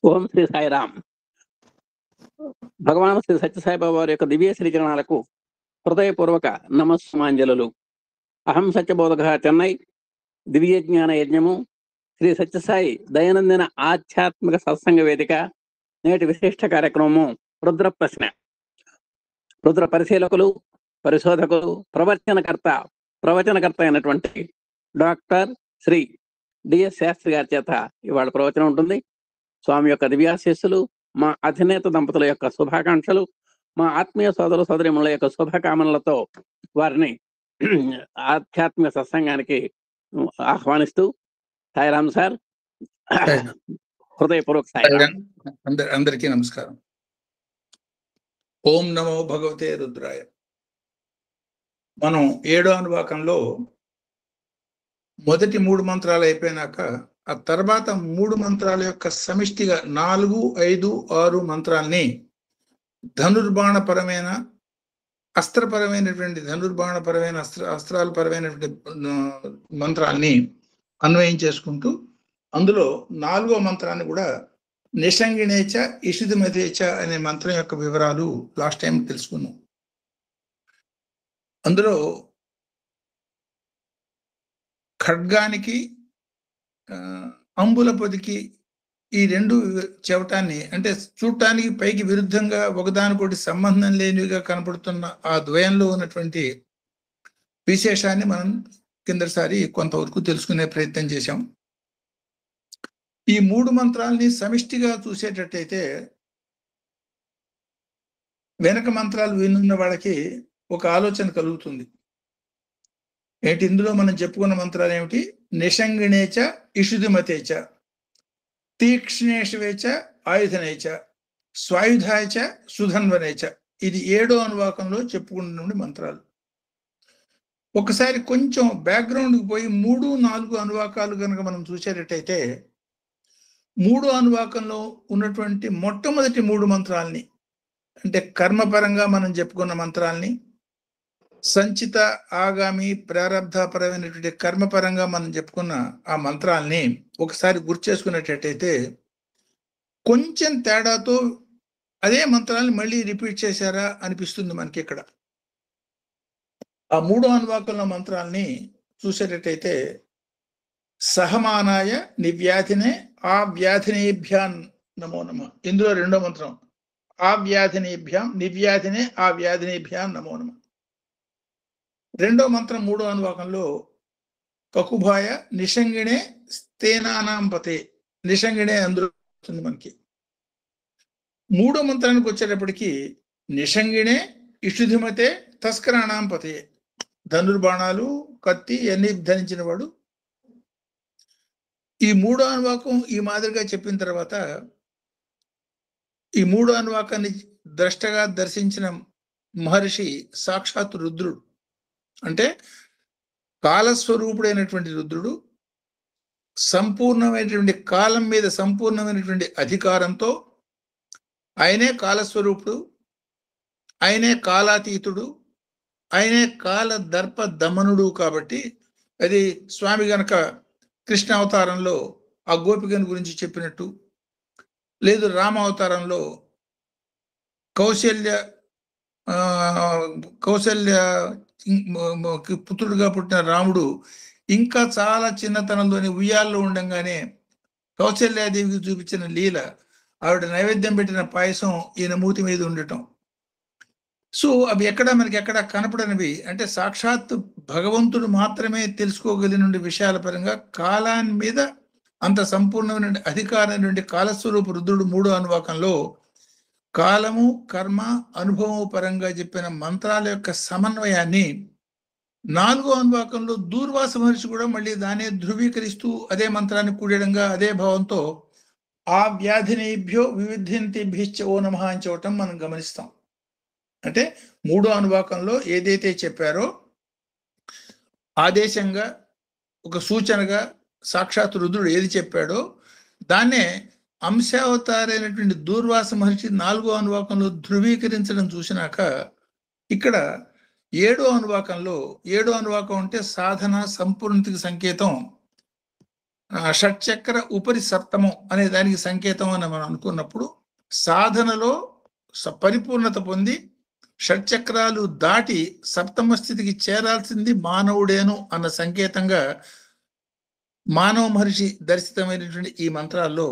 ఓం శ్రీ సాయిరామ్. భగవాన్ శ్రీ సత్యసాయిబాబా వారి యొక్క దివ్య శ్రీచరణాలకు హృదయపూర్వక నమస్సుమాంజలు. అహం సత్యబోధక చెన్నై దివ్య జ్ఞాన యజ్ఞము శ్రీ సత్యసాయి దైనందిన ఆధ్యాత్మిక సత్సంగ వేదిక నేటి విశిష్ట కార్యక్రమము రుద్ర ప్రశ్న. రుద్ర పరిశీలకులు, పరిశోధకులు, ప్రవచనకర్త అయినటువంటి డాక్టర్ శ్రీ డిఎస్ శాస్త్రి గారి చేత ఇవాళ ప్రవచనం ఉంటుంది. స్వామి యొక్క దివ్యాశీస్సులు, మా అధినేత దంపతుల యొక్క శుభాకాంక్షలు, మా ఆత్మీయ సోదరు సోదరిముల యొక్క శుభకామనలతో వారిని ఆధ్యాత్మిక సత్సంగానికి ఆహ్వానిస్తూ సాయిరామ్ సార్, హృదయపూర్వక సాయిరామ్. అందరికీ నమస్కారం. ఓం నమో భగవతే రుద్రాయ. మనం 7వ అనువాకంలో మొదటి 3 మంత్రాలు అయిపోయినాక ఆ తర్వాత 3 మంత్రాల యొక్క సమిష్టిగా 4, 5, 6 మంత్రాల్ని ధనుర్బాణపరమైన అస్త్రపరమైనటువంటి అస్త్రాల పరమైనటువంటి మంత్రాల్ని అన్వయం చేసుకుంటూ అందులో 4వ మంత్రాన్ని కూడా నిషంగిణేచ ఇషుధిమతేచ అనే మంత్రం యొక్క వివరాలు లాస్ట్ టైం తెలుసుకున్నాం. అందులో ఖడ్గానికి అంబుల పొదికి ఈ 2 చెవటాన్ని, అంటే చూడటానికి పైకి విరుద్ధంగా ఒకదానికొకటి సంబంధం లేనివిగా కనపడుతున్న ఆ ద్వయంలో ఉన్నటువంటి విశేషాన్ని మనం కిందసారి కొంతవరకు తెలుసుకునే ప్రయత్నం చేశాం. ఈ 3 మంత్రాల్ని సమిష్టిగా చూసేటట్టయితే వెనక మంత్రాలు వినున్న వాళ్ళకి ఒక ఆలోచన కలుగుతుంది. ఏంటి ఇందులో మనం చెప్పుకున్న మంత్రాలు ఏమిటి? నిషంగిణేచ ఇషుధిమతేచ, తీక్ష్ణేషవేచ ఆయుధనేచ, స్వాయుధాయచ సుధన్వనేచ. ఇది 7వ అనువాకంలో చెప్పుకున్న మంత్రాలు. ఒకసారి కొంచెం బ్యాక్గ్రౌండ్కి పోయి 3, 4 అనువాకాలు కనుక మనం చూసేటట్టయితే 3వ అనువాకంలో ఉన్నటువంటి మొట్టమొదటి 3 మంత్రాల్ని, అంటే కర్మపరంగా మనం చెప్పుకున్న మంత్రాల్ని, సంచిత ఆగామి ప్రారబ్ధపరమైనటువంటి కర్మపరంగా మనం చెప్పుకున్న ఆ మంత్రాల్ని ఒకసారి గుర్తు చేసుకునేటట్టయితే కొంచెం తేడాతో అదే మంత్రాన్ని మళ్ళీ రిపీట్ చేశారా అనిపిస్తుంది మనకి. ఇక్కడ ఆ 3వ అనువాకంలో మంత్రాల్ని చూసేటట్టయితే సహమానాయ నివ్యాధినే ఆ వ్యాధినేభ్యాన్ నమో నమ. ఇందులో 2వ మంత్రం ఆ వ్యాధినేభ్యాం నివ్యాధినే ఆ వ్యాధినేభ్యాన్ నమో నమ. 2వ మంత్రం 3వ అనువాకంలో కకుభాయ నిషంగిణే స్తేనానాంపతే. నిషంగిణే అందులో వస్తుంది మనకి. 3వ మంత్రానికి వచ్చేటప్పటికి నిషంగిణే ఇషుధిమతే తస్కరాణాంపతే. ధనుర్బాణాలు, కత్తి అన్ని ధరించిన వాడు. ఈ 3వ అనువాకం ఈ మాదిరిగా చెప్పిన తర్వాత ఈ 3వ అనువాకాన్ని ద్రష్టగా దర్శించిన మహర్షి సాక్షాత్ రుద్రుడు. అంటే కాలస్వరూపుడైనటువంటి రుద్రుడు సంపూర్ణమైనటువంటి కాలం మీద సంపూర్ణమైనటువంటి అధికారంతో ఆయనే కాలస్వరూపుడు, ఆయనే కాలాతీతుడు, ఆయనే కాల దర్ప దమనుడు. కాబట్టి అది స్వామి గనక కృష్ణ అవతారంలో ఆ గోపికను గురించి చెప్పినట్టు, లేదు రామ అవతారంలో కౌశల్య పుత్రుడుగా పుట్టిన రాముడు ఇంకా చాలా చిన్నతనంలోని ఉయ్యాల్లో ఉండంగానే కౌశల్యాదేవికి చూపించిన లీల, ఆవిడ నైవేద్యం పెట్టిన పాయసం ఈయన మూతి మీద ఉండటం. సో అవి మనకి ఎక్కడ కనపడనివి, అంటే సాక్షాత్ భగవంతుడు మాత్రమే తెలుసుకోగలిగిన విషయాల పరంగా కాలాన్ని మీద అంత సంపూర్ణమైన అధికారం నుండి కాలస్వరూప రుద్రుడు 3వ అనువాకంలో కాలము, కర్మ, అనుభవం పరంగా చెప్పిన మంత్రాల యొక్క సమన్వయాన్ని 4వ అనువాకంలో దూర్వాస మహర్షి కూడా మళ్ళీ దాన్ని ధృవీకరిస్తూ అదే మంత్రాన్ని కూడడంగా అదే భావంతో ఆ వ్యాధినేభ్యో వివిధ్యంతిభ్యశ్చ ఓ నమః అని చెప్పటం మనం గమనిస్తాం. అంటే 3వ అనువాకంలో ఏదైతే చెప్పారో ఆదేశంగా, ఒక సూచనగా సాక్షాత్ రుద్రుడు ఏది చెప్పాడో దాన్నే అంశావతారైనటువంటి దూర్వాస మహర్షి 4వ అనువాకంలో ధృవీకరించడం చూసినాక ఇక్కడ 7వ అనువాకంలో, 7వ అనువాకం అంటే సాధన సంపూర్ణతకి సంకేతం, షట్చక్ర ఉపరి సప్తమం అనే దానికి సంకేతం అని మనం అనుకున్నప్పుడు సాధనలో పరిపూర్ణత పొంది షట్చక్రాలు దాటి సప్తమ స్థితికి చేరాల్సింది మానవుడేను అన్న సంకేతంగా మానవ మహర్షి దర్శితమైనటువంటి ఈ మంత్రాల్లో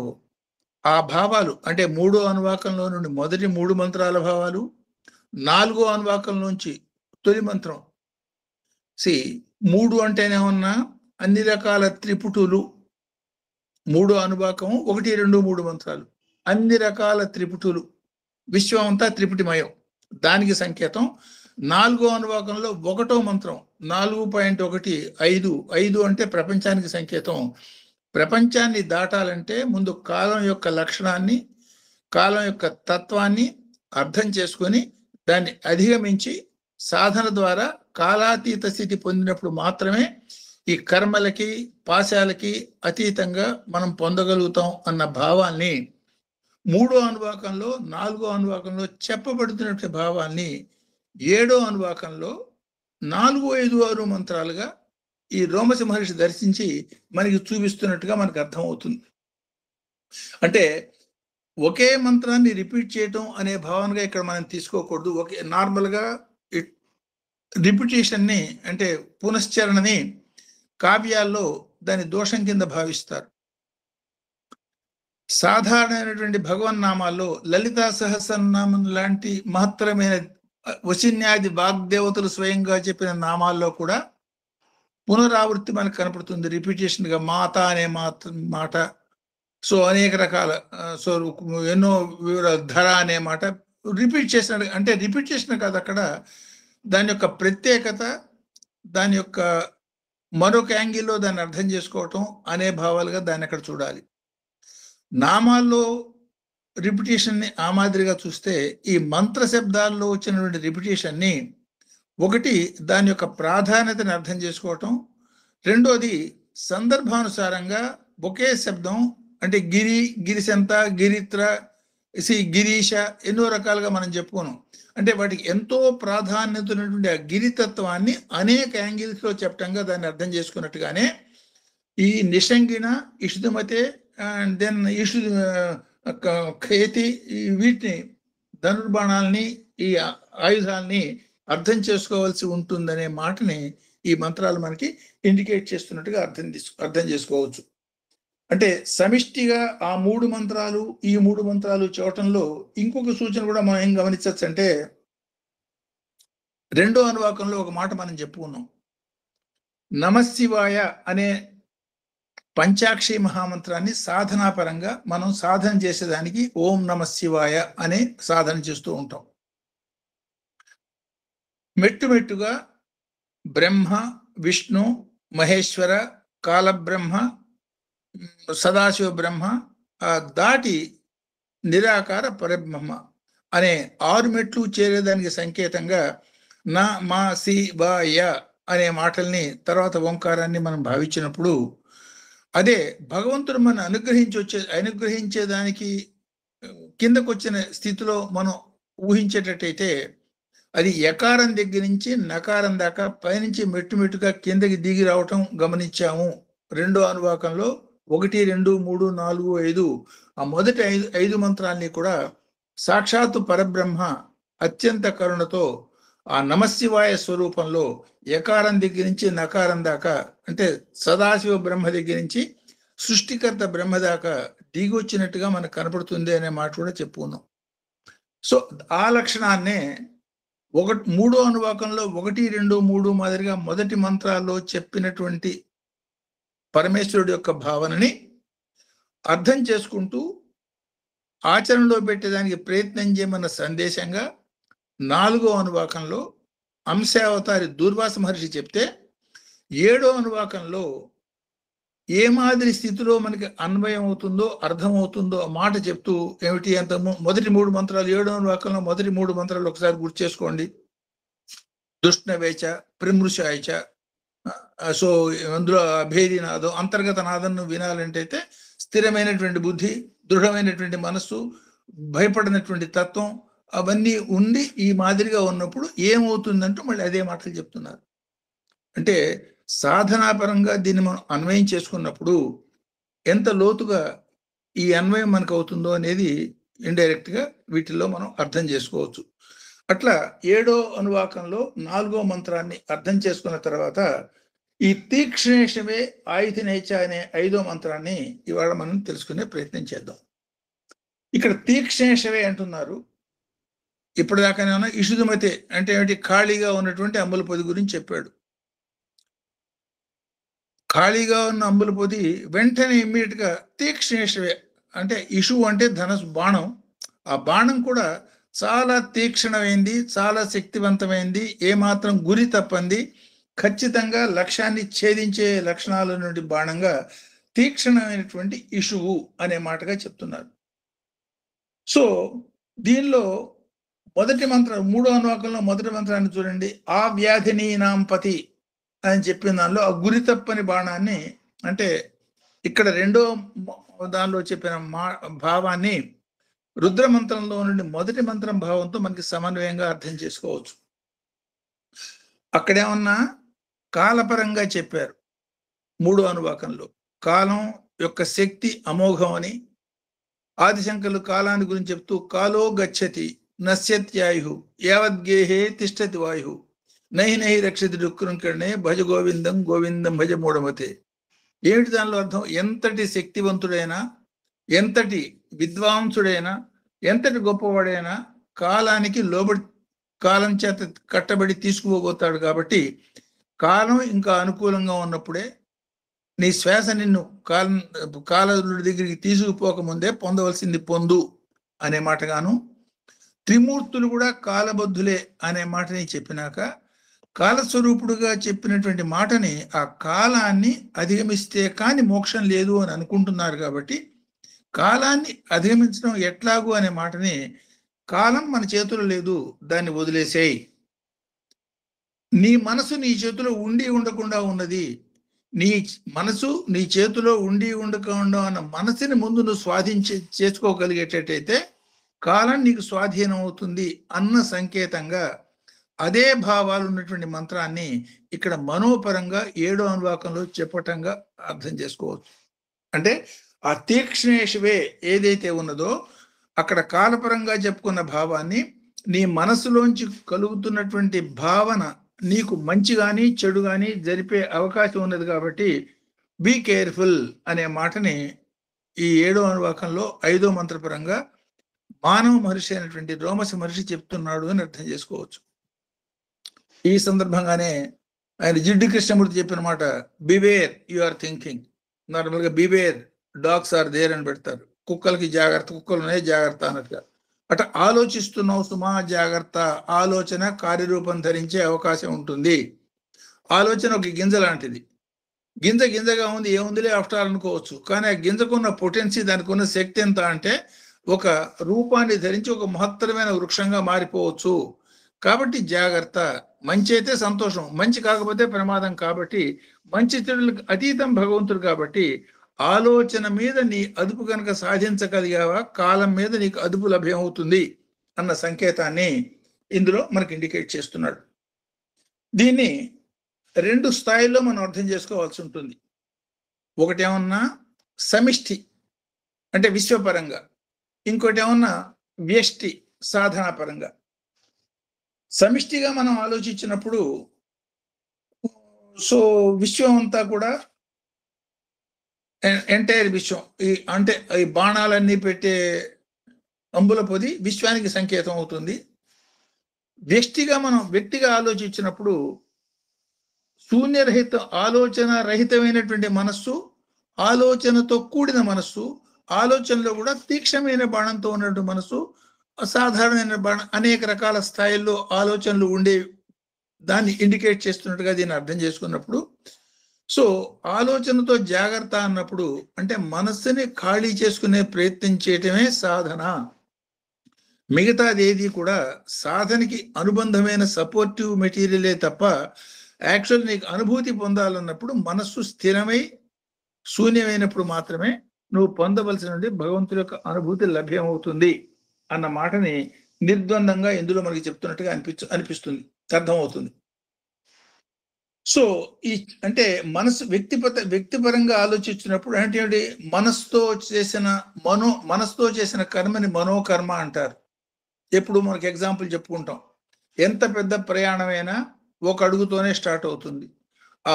ఆ భావాలు అంటే 3వ అనువాకంలో నుండి మొదటి 3 మంత్రాల భావాలు, 4వ అనువాకం నుంచి తొలి మంత్రం 3 అంటేనేమన్నా అన్ని రకాల త్రిపుటులు, 3వ అనువాకం 1, 2, 3 మంత్రాలు అన్ని రకాల త్రిపుటులు, విశ్వం అంతా త్రిపుటిమయం దానికి సంకేతం. 4వ అనువాకంలో 1వ మంత్రం 4.1 5 అంటే ప్రపంచానికి సంకేతం. ప్రపంచాన్ని దాటాలంటే ముందు కాలం యొక్క లక్షణాన్ని, కాలం యొక్క తత్వాన్ని అర్థం చేసుకొని దాన్ని అధిగమించి సాధన ద్వారా కాలాతీత స్థితి పొందినప్పుడు మాత్రమే ఈ కర్మలకి పాశాలకి అతీతంగా మనం పొందగలుగుతాం అన్న భావాన్ని 3వ అనువాకంలో 4వ అనువాకంలో చెప్పబడుతున్న భావాన్ని 7వ అనువాకంలో 4, 5, 6 మంత్రాలుగా ఈ రోమసి మహర్షి దర్శించి మనకి చూపిస్తున్నట్టుగా మనకు అర్థమవుతుంది. అంటే ఒకే మంత్రాన్ని రిపీట్ చేయటం అనే భావనగా ఇక్కడ మనం తీసుకోకూడదు. ఒకే నార్మల్గా రిపిటేషన్ని అంటే పునశ్చరణని కావ్యాల్లో దాని దోషం కింద భావిస్తారు. సాధారణమైనటువంటి భగవన్నామాల్లో లలితా సహస్రనామం లాంటి మహత్తరమైన వశిన్యాది వాగ్దేవతలు స్వయంగా చెప్పిన నామాల్లో కూడా పునరావృత్తి మనకు కనపడుతుంది. రిపిటేషన్ గా మాత అనే మాట, సో అనేక రకాల ఎన్నో వివరాలు, ధర అనే మాట రిపీట్ చేసిన, అంటే రిపీట్ చేసిన కాదు, అక్కడ దాని యొక్క ప్రత్యేకత, దాని యొక్క మరొక యాంగిల్లో దాన్ని అర్థం చేసుకోవటం అనే భావాలుగా దాన్ని అక్కడ చూడాలి. నామాల్లో రిపిటేషన్ని ఆ మాదిరిగా చూస్తే ఈ మంత్ర శబ్దాల్లో వచ్చినటువంటి రిపిటేషన్ని ఒకటి దాని యొక్క ప్రాధాన్యతని అర్థం చేసుకోవటం, రెండోది సందర్భానుసారంగా ఒకే శబ్దం అంటే గిరి, గిరిశంత, గిరిత్ర, గిరీష ఎన్నో రకాలుగా మనం చెప్పుకున్నాం. అంటే వాటికి ఎంతో ప్రాధాన్యత ఉన్నటువంటి ఆ గిరితత్వాన్ని అనేక యాంగిల్స్లో చెప్పటంగా దాన్ని అర్థం చేసుకున్నట్టుగానే ఈ నిషంగిణ, ఇషుధమతే అండ్ దెన్ ఖేతి, వీటిని ధనుర్బాణాలని, ఈ ఆయుధాలని అర్థం చేసుకోవాల్సి ఉంటుందనే మాటని ఈ మంత్రాలు మనకి ఇండికేట్ చేస్తున్నట్టుగా అర్థం చేసుకోవచ్చు. అంటే సమిష్టిగా ఆ 3 మంత్రాలు, ఈ 3 మంత్రాలు చూడటంలో ఇంకొక సూచన కూడా మనం ఏం గమనించవచ్చు అంటే 2వ అనువాకంలో ఒక మాట మనం చెప్పుకున్నాం. నమశివాయ అనే పంచాక్షి మహామంత్రాన్ని సాధనాపరంగా మనం సాధన చేసేదానికి ఓం నమశివాయ అనే సాధన చేస్తూ ఉంటాం. మెట్టుమెట్టుగా బ్రహ్మ, విష్ణు, మహేశ్వర, కాలబ్రహ్మ, సదాశివ బ్రహ్మ దాటి నిరాకార పరబ్రహ్మ అనే 6 మెట్లు చేరేదానికి సంకేతంగా నా మా సి వా య అనే మాటల్ని తర్వాత ఓంకారాన్ని మనం భావించినప్పుడు అదే భగవంతుడు మనం అనుగ్రహించేదానికి కిందకు వచ్చిన స్థితిలో మనం ఊహించేటట్టయితే అది యకారం దగ్గర నుంచి నకారం దాకా పైనుంచి మెట్టుమెట్టుగా కిందకి దిగి రావటం గమనించాము. 2వ అనువాకంలో 1, 2, 3, 4, 5 ఆ మొదటి 5 మంత్రాల్ని కూడా సాక్షాత్తు పరబ్రహ్మ అత్యంత కరుణతో ఆ నమశివాయ స్వరూపంలో యకారం దగ్గర నుంచి నకారం దాకా, అంటే సదాశివ బ్రహ్మ దగ్గర నుంచి సృష్టికర్త బ్రహ్మ దాకా దిగి వచ్చినట్టుగా మనకు కనపడుతుంది అనే మాట కూడా చెప్పుకున్నాం. సో ఆ లక్షణాన్నే 3వ అనువాకంలో 1, 2, 3 మాదిరిగా మొదటి మంత్రాల్లో చెప్పినటువంటి పరమేశ్వరుడు యొక్క భావనని అర్థం చేసుకుంటూ ఆచరణలో పెట్టేదానికి ప్రయత్నం చేయమన్న సందేశంగా 4వ అనువాకంలో అంశావతారి దూర్వాస మహర్షి చెప్తే 7వ అనువాకంలో ఏ మాదిరి స్థితిలో మనకి అన్వయం అవుతుందో అర్థమవుతుందో ఆ మాట చెప్తూ ఏమిటి అంత మొదటి 3 మంత్రాలు 7వ అనువాకంలో మొదటి 3 మంత్రాలు ఒకసారి గుర్తు చేసుకోండి. దుష్ణవేచ, ప్రిమృషాయచ, సో అందులో భేది నాదం, అంతర్గత నాదం వినాలంటే అయితే స్థిరమైనటువంటి బుద్ధి, దృఢమైనటువంటి మనస్సు, భయపడినటువంటి తత్వం అవన్నీ ఉండి ఈ మాదిరిగా ఉన్నప్పుడు ఏమవుతుందంటూ మళ్ళీ అదే మాటలు చెప్తున్నారు. అంటే సాధనాపరంగా దీన్ని మనం అన్వయం చేసుకున్నప్పుడు ఎంత లోతుగా ఈ అన్వయం మనకు అవుతుందో అనేది ఇండైరెక్ట్ గా వీటిల్లో మనం అర్థం చేసుకోవచ్చు. అట్లా 7వ అనువాకంలో 4వ మంత్రాన్ని అర్థం చేసుకున్న తర్వాత ఈ తీక్ష్ణేషవే ఆయుధనేచ అనే 5వ మంత్రాన్ని ఇవాళ మనం తెలుసుకునే ప్రయత్నం చేద్దాం. ఇక్కడ తీక్ష్ణేషవే అంటున్నారు. ఇప్పటిదాకానేమో ఇషుదుమతే అంటే ఏమిటి, ఖాళీగా ఉన్నటువంటి అంబుల పొది గురించి చెప్పాడు. ఖాళీగా ఉన్న అంబుల పొది వెంటనే ఇమ్మీడియట్ గా తీక్ష్ణేషవే అంటే ఇషు అంటే ధనస్సు బాణం. ఆ బాణం కూడా చాలా తీక్షణమైంది, చాలా శక్తివంతమైంది, ఏమాత్రం గురి తప్పంది, ఖచ్చితంగా లక్ష్యాన్ని ఛేదించే లక్షణాల నుండి బాణంగా తీక్షణమైనటువంటి ఇషువు అనే మాటగా చెప్తున్నారు. సో దీనిలో మొదటి మంత్రం 3వ అనువాకంలో మొదటి మంత్రాన్ని చూడండి. ఆ వ్యాధిని నాంపతి అని చెప్పిన దానిలో ఆ గురి తప్పని బాణాన్ని, అంటే ఇక్కడ రెండో దానిలో చెప్పిన భావాన్ని రుద్ర మంత్రంలో నుండి మొదటి మంత్రం భావంతో మనకి సమన్వయంగా అర్థం చేసుకోవచ్చు. అక్కడేమన్నా కాలపరంగా చెప్పారు 3వ అనువాకంలో. కాలం యొక్క శక్తి అమోఘం అని ఆదిశంకరులు కాలాన్ని గురించి చెప్తూ కాలో గచ్చతి నశ్యత్యాయు యావద్గేహే తిష్టతి వాయు నహి నహి రక్షతి డుక్కురుంకరణే భజ గోవిందం గోవిందం భజ మూఢమతే. ఏమిటి దానిలో అర్థం? ఎంతటి శక్తివంతుడైనా, ఎంతటి విద్వాంసుడైనా, ఎంతటి గొప్పవాడైనా కాలానికి లోబడి కాలం చేత కట్టబడి తీసుకుపోతాడు. కాబట్టి కాలం ఇంకా అనుకూలంగా ఉన్నప్పుడే నీ శ్వాస నిన్ను కాలుడి దగ్గరికి తీసుకుపోకముందే పొందవలసింది పొందు అనే మాటగాను, త్రిమూర్తులు కూడా కాలబద్ధులే అనే మాటని చెప్పినాక కాలస్వరూపుడుగా చెప్పినటువంటి మాటని ఆ కాలాన్ని అధిగమిస్తే కానీ మోక్షం లేదు అని అనుకుంటున్నారు. కాబట్టి కాలాన్ని అధిగమించడం ఎట్లాగూ అనే మాటని, కాలం మన చేతిలో లేదు, దాన్ని వదిలేసేయి, నీ మనసు నీ చేతిలో ఉండి ఉండకుండా ఉన్నది, నీ మనసు నీ చేతిలో ఉండి ఉండకుండా అన్న మనసుని ముందు నువ్వు చేసుకోగలిగేటట్టయితే కాలం నీకు స్వాధీనం అవుతుంది అన్న సంకేతంగా అదే భావాలు ఉన్నటువంటి మంత్రాన్ని ఇక్కడ మనోపరంగా 7వ అనువాకంలో చెప్పటంగా అర్థం చేసుకోవచ్చు. అంటే ఆ తీక్ష్ణేషవే ఏదైతే ఉన్నదో అక్కడ కాలపరంగా చెప్పుకున్న భావాన్ని నీ మనసులోంచి కలుగుతున్నటువంటి భావన నీకు మంచి కానీ చెడు కానీ జరిపే అవకాశం ఉన్నది. కాబట్టి బీ కేర్ఫుల్ అనే మాటని ఈ 7వ అనువాకంలో 5వ మంత్రపరంగా మానవ మహర్షి అయినటువంటి రోమసి మహర్షి చెప్తున్నాడు అని అర్థం చేసుకోవచ్చు. ఈ సందర్భంగానే ఆయన జిడ్డు కృష్ణమూర్తి చెప్పిన మాట బివేర్ యు ఆర్ థింకింగ్. నార్మల్గా బివేర్ డాగ్స్ ఆర్ దేర్ అని పెడతారు, కుక్కలకి జాగ్రత్త, కుక్కలు ఉన్నాయి జాగ్రత్త అన్నట్టుగా. అట ఆలోచిస్తున్నావు సుమా జాగ్రత్త, ఆలోచన కార్యరూపం ధరించే అవకాశం ఉంటుంది. ఆలోచన ఒక గింజ లాంటిది, గింజగా ఉంది, ఏముందిలే ఆఫ్టర్ ఆల్ అనుకోవచ్చు. కానీ ఆ గింజకున్న పొటెన్సీ, దానికి ఉన్న శక్తి ఎంత అంటే ఒక రూపాన్ని ధరించి ఒక మహత్తరమైన వృక్షంగా మారిపోవచ్చు. కాబట్టి జాగ్రత్త. మంచి అయితే సంతోషం, మంచి కాకపోతే ప్రమాదం. కాబట్టి మంచి చెడులకు అతీతం భగవంతుడు. కాబట్టి ఆలోచన మీద నీ అదుపు కనుక సాధించగలిగావా కాలం మీద నీకు అదుపు లభ్యం అవుతుంది అన్న సంకేతాన్ని ఇందులో మనకి ఇండికేట్ చేస్తున్నాడు. దీన్ని 2 స్థాయిల్లో మనం అర్థం చేసుకోవాల్సి ఉంటుంది. ఒకటేమన్నా సమిష్టి అంటే విశ్వపరంగా, ఇంకోటి ఏమన్నా వ్యష్టి సాధనాపరంగా. సమిష్టిగా మనం ఆలోచించినప్పుడు సో విశ్వం అంతా కూడా ఎంటైర్ విశ్వం, అంటే ఈ బాణాలన్నీ పెట్టే అంబుల పొది విశ్వానికి సంకేతం అవుతుంది. వ్యష్టిగా మనం వ్యక్తిగా ఆలోచించినప్పుడు శూన్యరహిత ఆలోచన రహితమైనటువంటి మనస్సు, ఆలోచనతో కూడిన మనస్సు, ఆలోచనలో కూడా తీక్షణమైన బాణంతో ఉన్నటువంటి మనస్సు, అసాధారణమైన బాణం, అనేక రకాల స్థాయిల్లో ఆలోచనలు ఉండే దాన్ని ఇండికేట్ చేస్తున్నట్టుగా దీన్ని అర్థం చేసుకున్నప్పుడు, సో ఆలోచనతో జాగ్రత్త అన్నప్పుడు అంటే మనస్సుని ఖాళీ చేసుకునే ప్రయత్నం చేయటమే సాధన. మిగతాది ఏది కూడా సాధనకి అనుబంధమైన సపోర్టివ్ మెటీరియలే తప్ప యాక్చువల్ నీకు అనుభూతి పొందాలన్నప్పుడు మనస్సు స్థిరమై శూన్యమైనప్పుడు మాత్రమే నువ్వు పొందవలసిన భగవంతుడి యొక్క అనుభూతి లభ్యమవుతుంది అన్న మాటని నిర్ద్వందంగా ఇందులో మనకి చెప్తున్నట్టుగా అనిపిస్తుంది, అర్థమవుతుంది. సో ఈ అంటే వ్యక్తిపరంగా ఆలోచించినప్పుడు అంటే ఏంటి, మనసుతో చేసిన కర్మని మనోకర్మ అంటారు. ఎప్పుడు మనకి ఎగ్జాంపుల్ చెప్పుకుంటాం, ఎంత పెద్ద ప్రయాణమైనా ఒక అడుగుతోనే స్టార్ట్ అవుతుంది. ఆ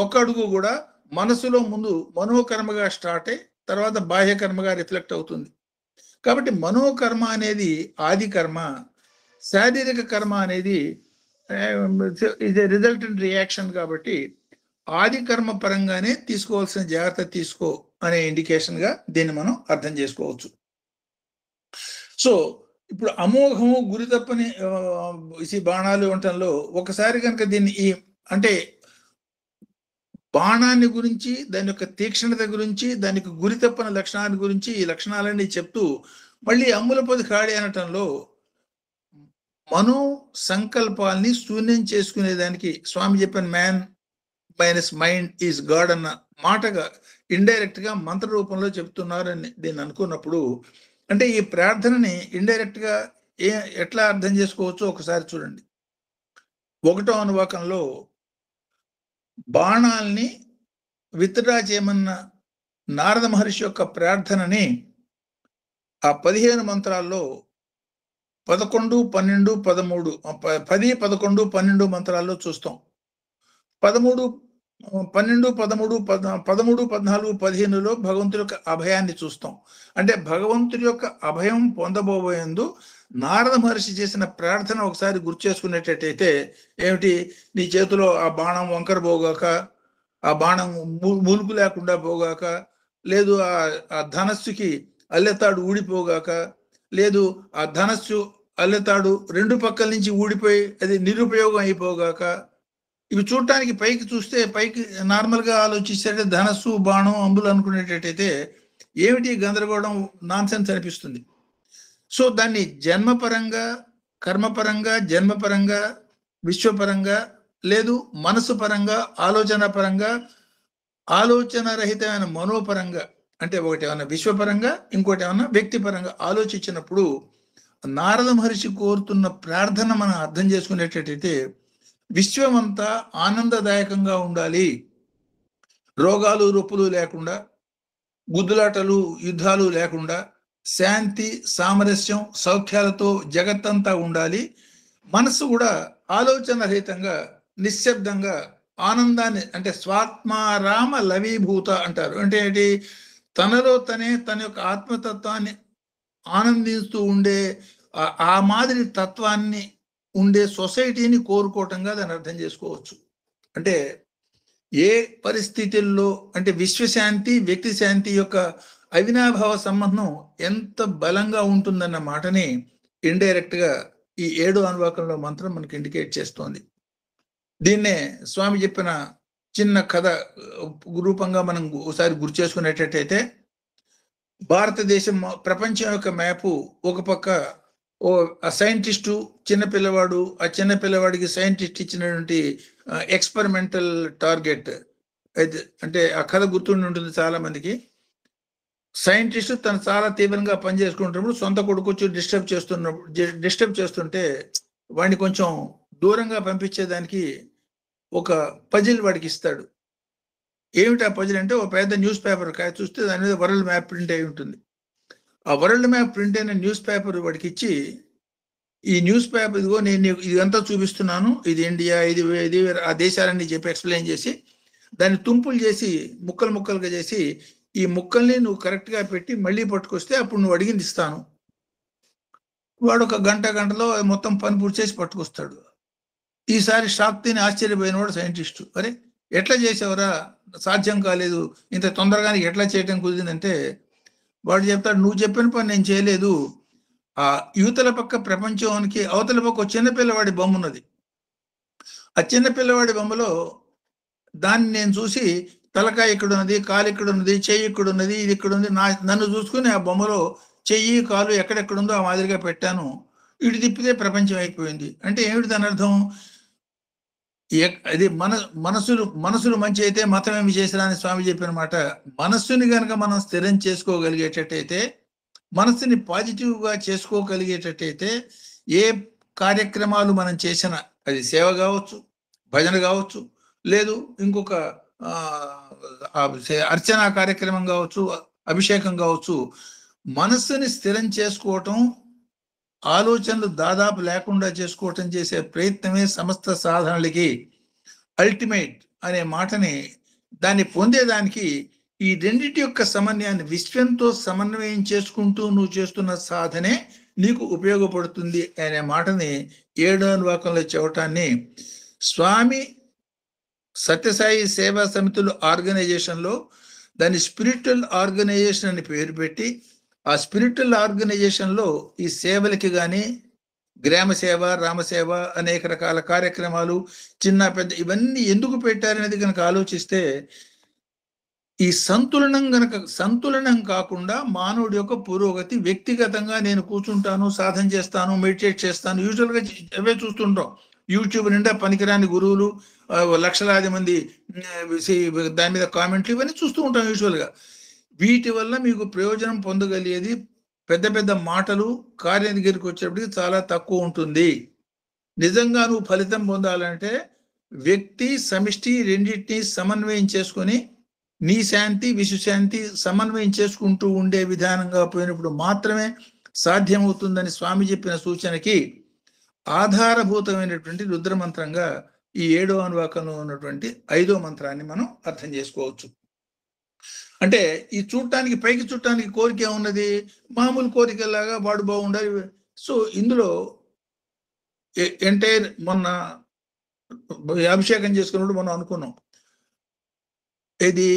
ఒక అడుగు కూడా మనసులో ముందు మనోకర్మగా స్టార్ట్ అయి తర్వాత బాహ్యకర్మగా రిఫ్లెక్ట్ అవుతుంది. కాబట్టి మనోకర్మ అనేది ఆది కర్మ, శారీరక కర్మ అనేది ఇది రిజల్టెంట్ రియాక్షన్. కాబట్టి ఆది కర్మ పరంగానే తీసుకోవాల్సిన జాగ్రత్త తీసుకో అనే ఇండికేషన్ గా దీన్ని మనం అర్థం చేసుకోవచ్చు. సో ఇప్పుడు అమోఘము గురి తప్పని బాణాలు ఉండటంలో ఒకసారి కనుక దీన్ని అంటే బాణాన్ని గురించి, దాని యొక్క తీక్షణత గురించి, దానికి గురి తప్పని లక్షణాన్ని గురించి, ఈ లక్షణాలన్నీ చెప్తూ మళ్ళీ అమ్ములపది కాడి అనటంలో మనో సంకల్పాల్ని శూన్యం చేసుకునేదానికి స్వామి చెప్పిన man minus mind is God అన్న మాటగా ఇండైరెక్ట్ గా మంత్ర రూపంలో చెప్తున్నారని దీన్ని అనుకున్నప్పుడు, అంటే ఈ ప్రార్థనని ఇండైరెక్ట్ గా ఎట్లా అర్థం చేసుకోవచ్చో ఒకసారి చూడండి. 1వ అనువాకంలో బాణాల్ని విత్డ్రా చేయమన్న నారద మహర్షి యొక్క ప్రార్థనని ఆ 15 మంత్రాల్లో 11, 12, 13 10, 11, 12 మంత్రాల్లో చూస్తాం. 13, 12, 13, 13, 14, 15లో భగవంతుడి యొక్క అభయాన్ని చూస్తాం. అంటే భగవంతుడి యొక్క అభయం పొందబోయేందు నారద మహర్షి చేసిన ప్రార్థన ఒకసారి గుర్తు చేసుకునేటట్టయితే ఏమిటి, నీ చేతిలో ఆ బాణం వంకర పోగాక, ఆ బాణం మూలుగు లేకుండా పోగాక, లేదు ఆ ధనస్సుకి అల్లెతాడు ఊడిపోగాక, లేదు ఆ ధనస్సు అల్లెతాడు 2 పక్కల నుంచి ఊడిపోయి అది నిరుపయోగం అయిపోగాక. ఇవి చూడటానికి పైకి చూస్తే, పైకి నార్మల్ గా ఆలోచిస్తే ధనస్సు బాణం అంబులు అనుకునేటట్టయితే ఏమిటి గందరగోళం, నాన్ సెన్స్ అనిపిస్తుంది. సో దాన్ని జన్మపరంగా, కర్మపరంగా, జన్మపరంగా, విశ్వపరంగా, లేదు మనసు పరంగా, ఆలోచన పరంగా, ఆలోచన రహితమైన మనోపరంగా, అంటే ఒకటి ఏమన్నా విశ్వపరంగా, ఇంకోటి ఏమన్నా వ్యక్తిపరంగా ఆలోచించినప్పుడు నారద మహర్షి కోరుతున్న ప్రార్థన మనం అర్థం చేసుకునేటట్టయితే విశ్వమంతా ఆనందదాయకంగా ఉండాలి, రోగాలు రొప్పులు లేకుండా, గుద్దులాటలు యుద్ధాలు లేకుండా, శాంతి సామరస్యం సౌఖ్యాలతో జగత్తంతా ఉండాలి. మనసు కూడా ఆలోచన రహితంగా, నిశ్శబ్దంగా, ఆనందాన్ని, అంటే స్వాత్మారామ లవీభూత అంటారు. అంటే ఏంటి, తనలో తనే తన యొక్క ఆత్మతత్వాన్ని ఆనందిస్తూ ఉండే ఆ మాదిరి తత్వాన్ని ఉండే సొసైటీని కోరుకోవటంగా దాన్ని అర్థం చేసుకోవచ్చు. అంటే ఏ పరిస్థితుల్లో, అంటే విశ్వశాంతి వ్యక్తి శాంతి యొక్క అవినాభావ సంబంధం ఎంత బలంగా ఉంటుందన్న మాటని ఇండైరెక్ట్ గా ఈ 7వ అనువాకంలో మంత్రం మనకి ఇండికేట్ చేస్తోంది. దీన్నే స్వామి చెప్పిన చిన్న కథ రూపంగా మనం ఒకసారి గుర్తు చేసుకునేటట్టయితే, భారతదేశం ప్రపంచం యొక్క మ్యాపు ఒక పక్క సైంటిస్టు చిన్నపిల్లవాడు, ఆ చిన్నపిల్లవాడికి సైంటిస్ట్ ఇచ్చినటువంటి ఎక్స్పెరిమెంటల్ టార్గెట్, అంటే ఆ కథ గుర్తుండి ఉంటుంది చాలా మందికి. సైంటిస్ట్ తను చాలా తీవ్రంగా పనిచేసుకుంటున్నప్పుడు సొంత కొడుకు వచ్చి డిస్టర్బ్ చేస్తుంటే వాడిని కొంచెం దూరంగా పంపించేదానికి ఒక పజిల్ వాడికి ఇస్తాడు. ఏమిటి ఆ పజిల్ అంటే, ఒక పెద్ద న్యూస్ పేపర్ చూస్తే దాని మీద వరల్డ్ మ్యాప్ ప్రింట్ అయి ఉంటుంది. ఆ వరల్డ్ మ్యాప్ ప్రింట్ అయిన న్యూస్ పేపర్ వాడికి ఇచ్చి, ఈ న్యూస్ పేపర్ ఇదిగో నేను ఇదంతా చూపిస్తున్నాను, ఇది ఇండియా, ఇది ఆ దేశాలన్నీ చెప్పి ఎక్స్ప్లెయిన్ చేసి, దాన్ని తుంపులు చేసి ముక్కలుగా చేసి, ఈ ముక్కల్ని నువ్వు కరెక్ట్ గా పెట్టి మళ్ళీ పట్టుకొస్తే అప్పుడు నువ్వు అడిగింది ఇస్తాను. వాడు ఒక గంటలో మొత్తం పని పూర్తి చేసి పట్టుకొస్తాడు. ఈసారి షాక్ తిని ఆశ్చర్యపోయినవాడు సైంటిస్టు, అరే ఎట్లా చేసావురా, సాధ్యం కాలేదు, ఇంత తొందరగా ఎట్లా చేయటం కుదిరిందంటే, వాడు చెప్తాడు, నువ్వు చెప్పిన పని నేను చేయలేదు, ఆ యువతల పక్క ప్రపంచానికి అవతల పక్క చిన్నపిల్లవాడి బొమ్మ ఉన్నది. ఆ చిన్నపిల్లవాడి బొమ్మలో దాన్ని నేను చూసి తలకాయ ఇక్కడ ఉన్నది, కాలు ఇక్కడ ఉన్నది, చెయ్యి ఇక్కడ ఉన్నది, ఇది ఇక్కడ ఉంది, నన్ను చూసుకుని ఆ బొమ్మలో చెయ్యి కాలు ఎక్కడెక్కడుందో ఆ మాదిరిగా పెట్టాను, ఇటు తిప్పితే ప్రపంచం అయిపోయింది. అంటే ఏమిటి దాని అర్థం, అది మనసులు మంచి అయితే మతమేమి చేసినా అని స్వామి చెప్పిన మాట. మనస్సుని కనుక మనం స్థిరం చేసుకోగలిగేటట్టయితే, మనస్సుని పాజిటివ్ గా చేసుకోగలిగేటట్టయితే, ఏ కార్యక్రమాలు మనం చేసినా, అది సేవ కావచ్చు, భజన కావచ్చు, లేదు ఇంకొక అర్చనా కార్యక్రమం కావచ్చు, అభిషేకం కావచ్చు. మనస్సుని స్థిరం చేసుకోవటం, ఆలోచనలు దాదాపు లేకుండా చేసుకోవటం చేసే ప్రయత్నమే సమస్త సాధనలకి అల్టిమేట్ అనే మాటని, దాన్ని పొందేదానికి ఈ రెండింటి యొక్క సమన్వయాన్ని, విశ్వంతో సమన్వయం చేసుకుంటూ నువ్వు చేస్తున్న సాధనే నీకు ఉపయోగపడుతుంది అనే మాటని 7వ అనువాకంలో చెప్పటాన్ని స్వామి సత్యసాయి సేవా సమితులు ఆర్గనైజేషన్లో దాన్ని స్పిరిచువల్ ఆర్గనైజేషన్ అని పేరు పెట్టి, ఆ స్పిరిచువల్ ఆర్గనైజేషన్లో ఈ సేవలకి కానీ గ్రామ సేవ, రామసేవ, అనేక రకాల కార్యక్రమాలు, చిన్న పెద్ద ఇవన్నీ ఎందుకు పెట్టారనేది కనుక ఆలోచిస్తే, ఈ సంతులనం కాకుండా మానవుడి యొక్క పురోగతి, వ్యక్తిగతంగా నేను కూర్చుంటాను, సాధన చేస్తాను, మెడిటేట్ చేస్తాను, యూజువల్గా అవే చూస్తుంటాం. యూట్యూబ్ నిండా పనికిరాని గురువులు, లక్షలాది మంది దాని మీద కామెంట్లు, ఇవన్నీ చూస్తూ ఉంటాం యూజువల్గా. వీటి వల్ల మీకు ప్రయోజనం పొందగలిగేది పెద్ద పెద్ద మాటలు కార్యం దగ్గరికి వచ్చేప్పటికి చాలా తక్కువ ఉంటుంది. నిజంగా నువ్వు ఫలితం పొందాలంటే వ్యక్తి సమిష్టి రెండింటినీ సమన్వయం చేసుకొని నీ శాంతి విశ్వశాంతి సమన్వయం చేసుకుంటూ ఉండే విధానంగా పోయినప్పుడు మాత్రమే సాధ్యమవుతుందని స్వామి చెప్పిన సూచనకి ఆధారభూతమైనటువంటి రుద్రమంత్రంగా ఈ 7వ అనువాకంలో ఉన్నటువంటి 5వ మంత్రాన్ని మనం అర్థం చేసుకోవచ్చు. అంటే ఈ చూడటానికి, పైకి చూడటానికి కోరిక ఉన్నది, మామూలు కోరికలాగా వాడు బాగుండాలి. సో ఇందులో ఎంటైర్ మొన్న అభిషేకం చేసుకున్నప్పుడు మనం అనుకున్నాం, ఇది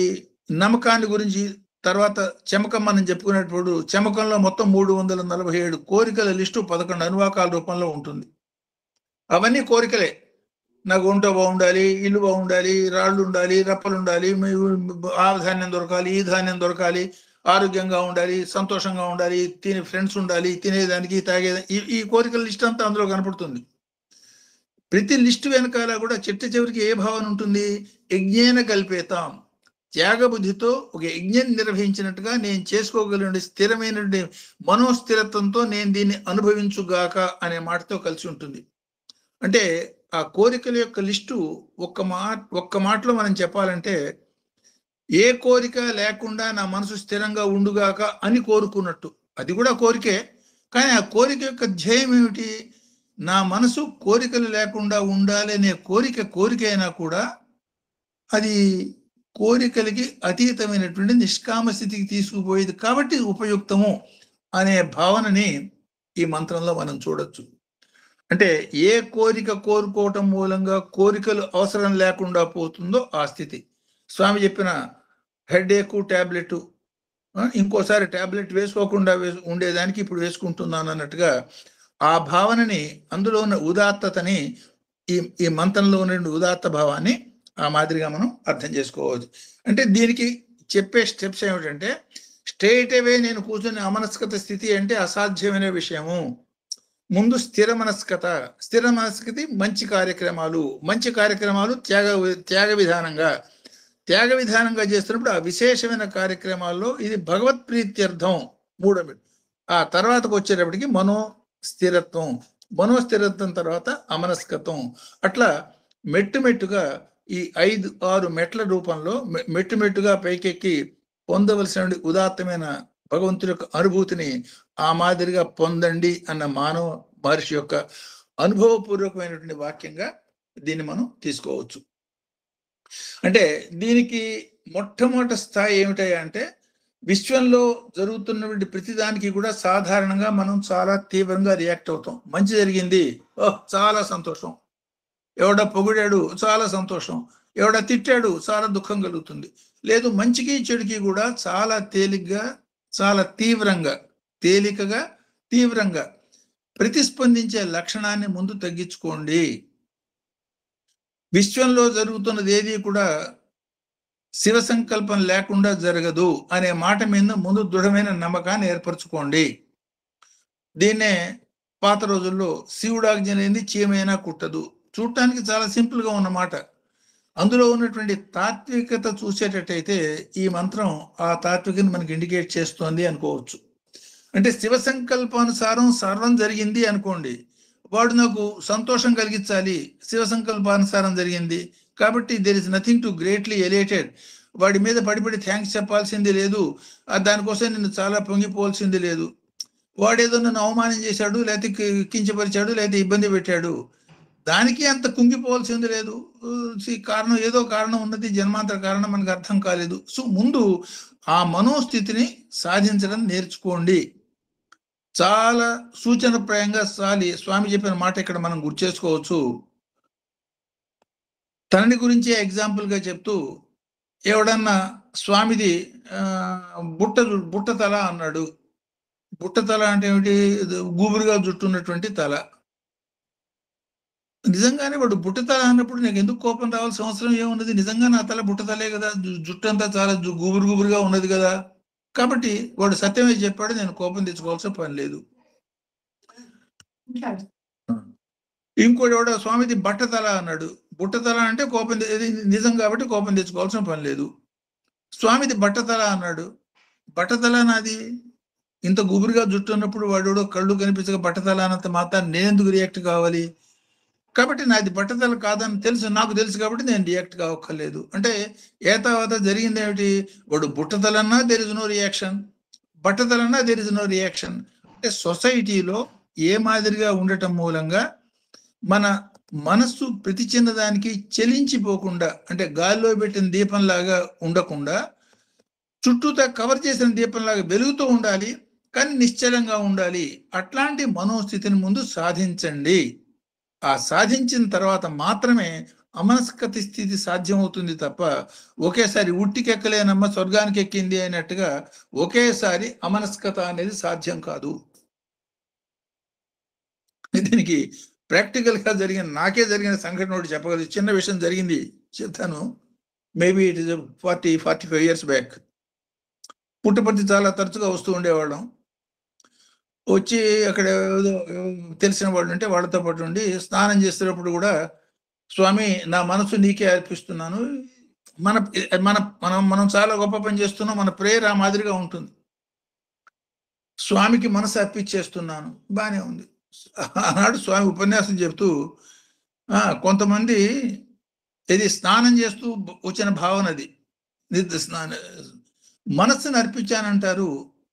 నమ్మకాన్ని గురించి. తర్వాత చెమకం మనం చెప్పుకునేటప్పుడు చెమకంలో మొత్తం 347 కోరికల లిస్టు 11 అనువాకాల రూపంలో ఉంటుంది. అవన్నీ కోరికలే. నాకు ఒంట బాగుండాలి, ఇల్లు బాగుండాలి, రాళ్ళు ఉండాలి, రప్పలు ఉండాలి, ఆ ధాన్యం దొరకాలి, ఈ ధాన్యం దొరకాలి, ఆరోగ్యంగా ఉండాలి, సంతోషంగా ఉండాలి, తినే ఫ్రెండ్స్ ఉండాలి, తినేదానికి తాగేదానికి, ఈ కోరికల లిస్ట్ అంతా అందులో కనపడుతుంది. ప్రతి లిస్టు వెనకాల కూడా చివరికి ఏ భావన ఉంటుంది? యజ్ఞేన కల్పేతాం, త్యాగబుద్ధితో ఒక యజ్ఞం నిర్వహించినట్టుగా నేను చేసుకోగలిగిన స్థిరమైనటువంటి మనోస్థిరత్వంతో నేను దీన్ని అనుభవించుగాక అనే మాటతో కలిసి ఉంటుంది. అంటే ఆ కోరికల యొక్క లిస్టు ఒక్క మాటలో మనం చెప్పాలంటే, ఏ కోరిక లేకుండా నా మనసు స్థిరంగా ఉండుగాక అని కోరుకున్నట్టు. అది కూడా కోరికే, కానీ ఆ కోరిక యొక్క ధ్యేయం ఏమిటి? నా మనసు కోరికలు లేకుండా ఉండాలి అనే కోరిక అయినా కూడా అది కోరికలకి అతీతమైనటువంటి నిష్కామ స్థితికి తీసుకుపోయేది కాబట్టి ఉపయుక్తము అనే భావనని ఈ మంత్రంలో మనం చూడొచ్చు. అంటే ఏ కోరిక కోరుకోవటం మూలంగా కోరికలు అవసరం లేకుండా పోతుందో ఆ స్థితి. స్వామి చెప్పిన హెడేక్ టాబ్లెట్, ఇంకోసారి టాబ్లెట్ వేసుకోకుండా ఉండేదానికి ఇప్పుడు వేసుకుంటున్నాను అన్నట్టుగా ఆ భావనని, అందులో ఉన్న ఉదాత్తతని, ఈ మంత్రంలో ఉన్న ఉదాత్త భావాన్ని ఆ మాదిరిగా మనం అర్థం చేసుకోవచ్చు. అంటే దీనికి చెప్పే స్టెప్స్ ఏమిటంటే, స్ట్రైట్ అవే నేను కూర్చొని అమనస్కత స్థితి అంటే అసాధ్యమైన విషయము. ముందు స్థిర మనస్కతి, మంచి కార్యక్రమాలు త్యాగ విధానంగా చేస్తున్నప్పుడు ఆ విశేషమైన కార్యక్రమాల్లో ఇది భగవత్ ప్రీత్యర్థం మూడవ. ఆ తర్వాతకు వచ్చేటప్పటికి మనోస్థిరత్వం తర్వాత అమనస్కత్వం. అట్లా మెట్టుగా ఈ 5-6 మెట్ల రూపంలో మెట్టుగా పైకెక్కి పొందవలసిన ఉదాత్తమైన భగవంతుడి యొక్క అనుభూతిని ఆ మాదిరిగా పొందండి అన్న మానవ మహర్షి యొక్క అనుభవపూర్వకమైనటువంటి వాక్యంగా దీన్ని మనం తీసుకోవచ్చు. అంటే దీనికి మొట్టమొదటి స్థాయి ఏమిటాయి అంటే, విశ్వంలో జరుగుతున్నటువంటి ప్రతిదానికి కూడా సాధారణంగా మనం చాలా తీవ్రంగా రియాక్ట్ అవుతాం. మంచి జరిగింది, చాలా సంతోషం. ఎవడ పొగిడాడు, చాలా సంతోషం. ఎవడ తిట్టాడు, చాలా దుఃఖం కలుగుతుంది. లేదు, మంచికి చెడుకి కూడా చాలా తేలికగా, చాలా తీవ్రంగా ప్రతిస్పందించే లక్షణాన్ని ముందు తగ్గించుకోండి. విశ్వంలో జరుగుతున్నది ఏది కూడా శివ సంకల్పం లేకుండా జరగదు అనే మాట మీద ముందు దృఢమైన నమ్మకాన్ని ఏర్పరచుకోండి. దీన్నే పాత రోజుల్లో శివుడాజ్ఞ లేనిది చీమైనా కుట్టదు. చూడటానికి చాలా సింపుల్ గా ఉన్నమాట. అందులో ఉన్నటువంటి తాత్వికత చూసేటట్టయితే ఈ మంత్రం ఆ తాత్వికను మనకి ఇండికేట్ చేస్తోంది అనుకోవచ్చు. అంటే శివ సంకల్పానుసారం సర్వం జరిగింది అనుకోండి, వాడు నాకు సంతోషం కలిగించాలి, శివ సంకల్పానుసారం జరిగింది కాబట్టి there is nothing to greatly elated, వాడి మీద పడిపడి థ్యాంక్స్ చెప్పాల్సింది లేదు, దానికోసం నిన్ను చాలా పొంగిపోవాల్సింది లేదు. వాడేదో నన్ను అవమానం చేశాడు, లేకపోతే కించపరిచాడు, లేకపోతే ఇబ్బంది పెట్టాడు, దానికి అంత కుంగిపోవాల్సింది లేదు. కారణం ఏదో కారణం ఉన్నది, జన్మాంతర కారణం మనకు అర్థం కాలేదు. సో ముందు ఆ మనోస్థితిని సాధించడం నేర్చుకోండి. చాలా సూచనప్రాయంగా స్వామి చెప్పిన మాట ఇక్కడ మనం గుర్తు చేసుకోవచ్చు. తనని గురించే ఎగ్జాంపుల్ గా చెప్తూ, ఎవడన్నా స్వామిది బుట్టతల అన్నాడు. బుట్టతల అంటే ఏమిటి? గూబురుగా జుట్టున్నటువంటి తల. నిజంగానే వాడు బుట్టతల అన్నప్పుడు నాకు ఎందుకు కోపం రావాల్సిన అవసరం ఏమున్నది? నిజంగా నా తల బుట్టతలే కదా, జుట్టు అంతా చాలా గుబురుగా ఉన్నది కదా. కాబట్టి వాడు సత్యమే చెప్పాడు, నేను కోపం తెచ్చుకోవాల్సిన పని లేదు. ఇంకోటి ఎవడో స్వామిది బట్టతల అన్నాడు. బుట్టతల అంటే కోపం, నిజం కాబట్టి కోపం తెచ్చుకోవాల్సిన పని లేదు. స్వామిది బట్టతల అన్నాడు. బట్టతల నాది, ఇంత గుబురుగా జుట్టు ఉన్నప్పుడు వాడు కళ్ళు కనిపించక బట్టతల అన్నంత మాత్రం నేనెందుకు రియాక్ట్ కావాలి? కాబట్టి నాది బట్టతల కాదని తెలుసు, నాకు తెలుసు కాబట్టి నేను రియాక్ట్ కావక్కర్లేదు. అంటే తర్వాత జరిగింది ఏమిటి? వాడు బుట్టతలన్నా దెర్ ఇస్ నో రియాక్షన్, బట్టతలన్నా దెర్ ఇస్ నో రియాక్షన్. అంటే సొసైటీలో ఏ మాదిరిగా ఉండటం మూలంగా మన మనస్సు ప్రతి చిన్నదానికి చెలించిపోకుండా, అంటే గాలిలో పెట్టిన దీపంలాగా ఉండకుండా చుట్టూతా కవర్ చేసిన దీపంలాగా వెలుగుతూ ఉండాలి, కానీ నిశ్చలంగా ఉండాలి. అట్లాంటి మనోస్థితిని ముందు సాధించండి. ఆ సాధించిన తర్వాత మాత్రమే అమనస్కత స్థితి సాధ్యమవుతుంది తప్ప ఒకేసారి ఉట్టికెక్కలేనమ్మ స్వర్గానికి ఎక్కింది అయినట్టుగా ఒకేసారి అమనస్కత అనేది సాధ్యం కాదు. దీనికి ప్రాక్టికల్ గా నాకే జరిగిన సంఘటన ఒకటి చెప్పగలదు. చిన్న విషయం జరిగింది, చెప్తాను. Maybe it is 45 years back. Puttaparthi చాలా తరచుగా వస్తూ ఉండేవాళ్ళం. వచ్చి అక్కడ తెలిసిన వాళ్ళు ఉంటే వాళ్ళతో పాటు ఉండి స్నానం చేసేటప్పుడు కూడా, స్వామి నా మనసు నీకే అర్పిస్తున్నాను, మన మన మనం మనం చాలా గొప్ప పని చేస్తున్నాం, మన ప్రేయర్ ఆ మాదిరిగా ఉంటుంది, స్వామికి మనసు అర్పించేస్తున్నాను. బాగానే ఉంది. ఆనాడు స్వామి ఉపన్యాసం చెప్తూ, కొంతమంది ఇది స్నానం చేస్తూ వచ్చిన భావనది, మనస్సును అర్పించానంటారు,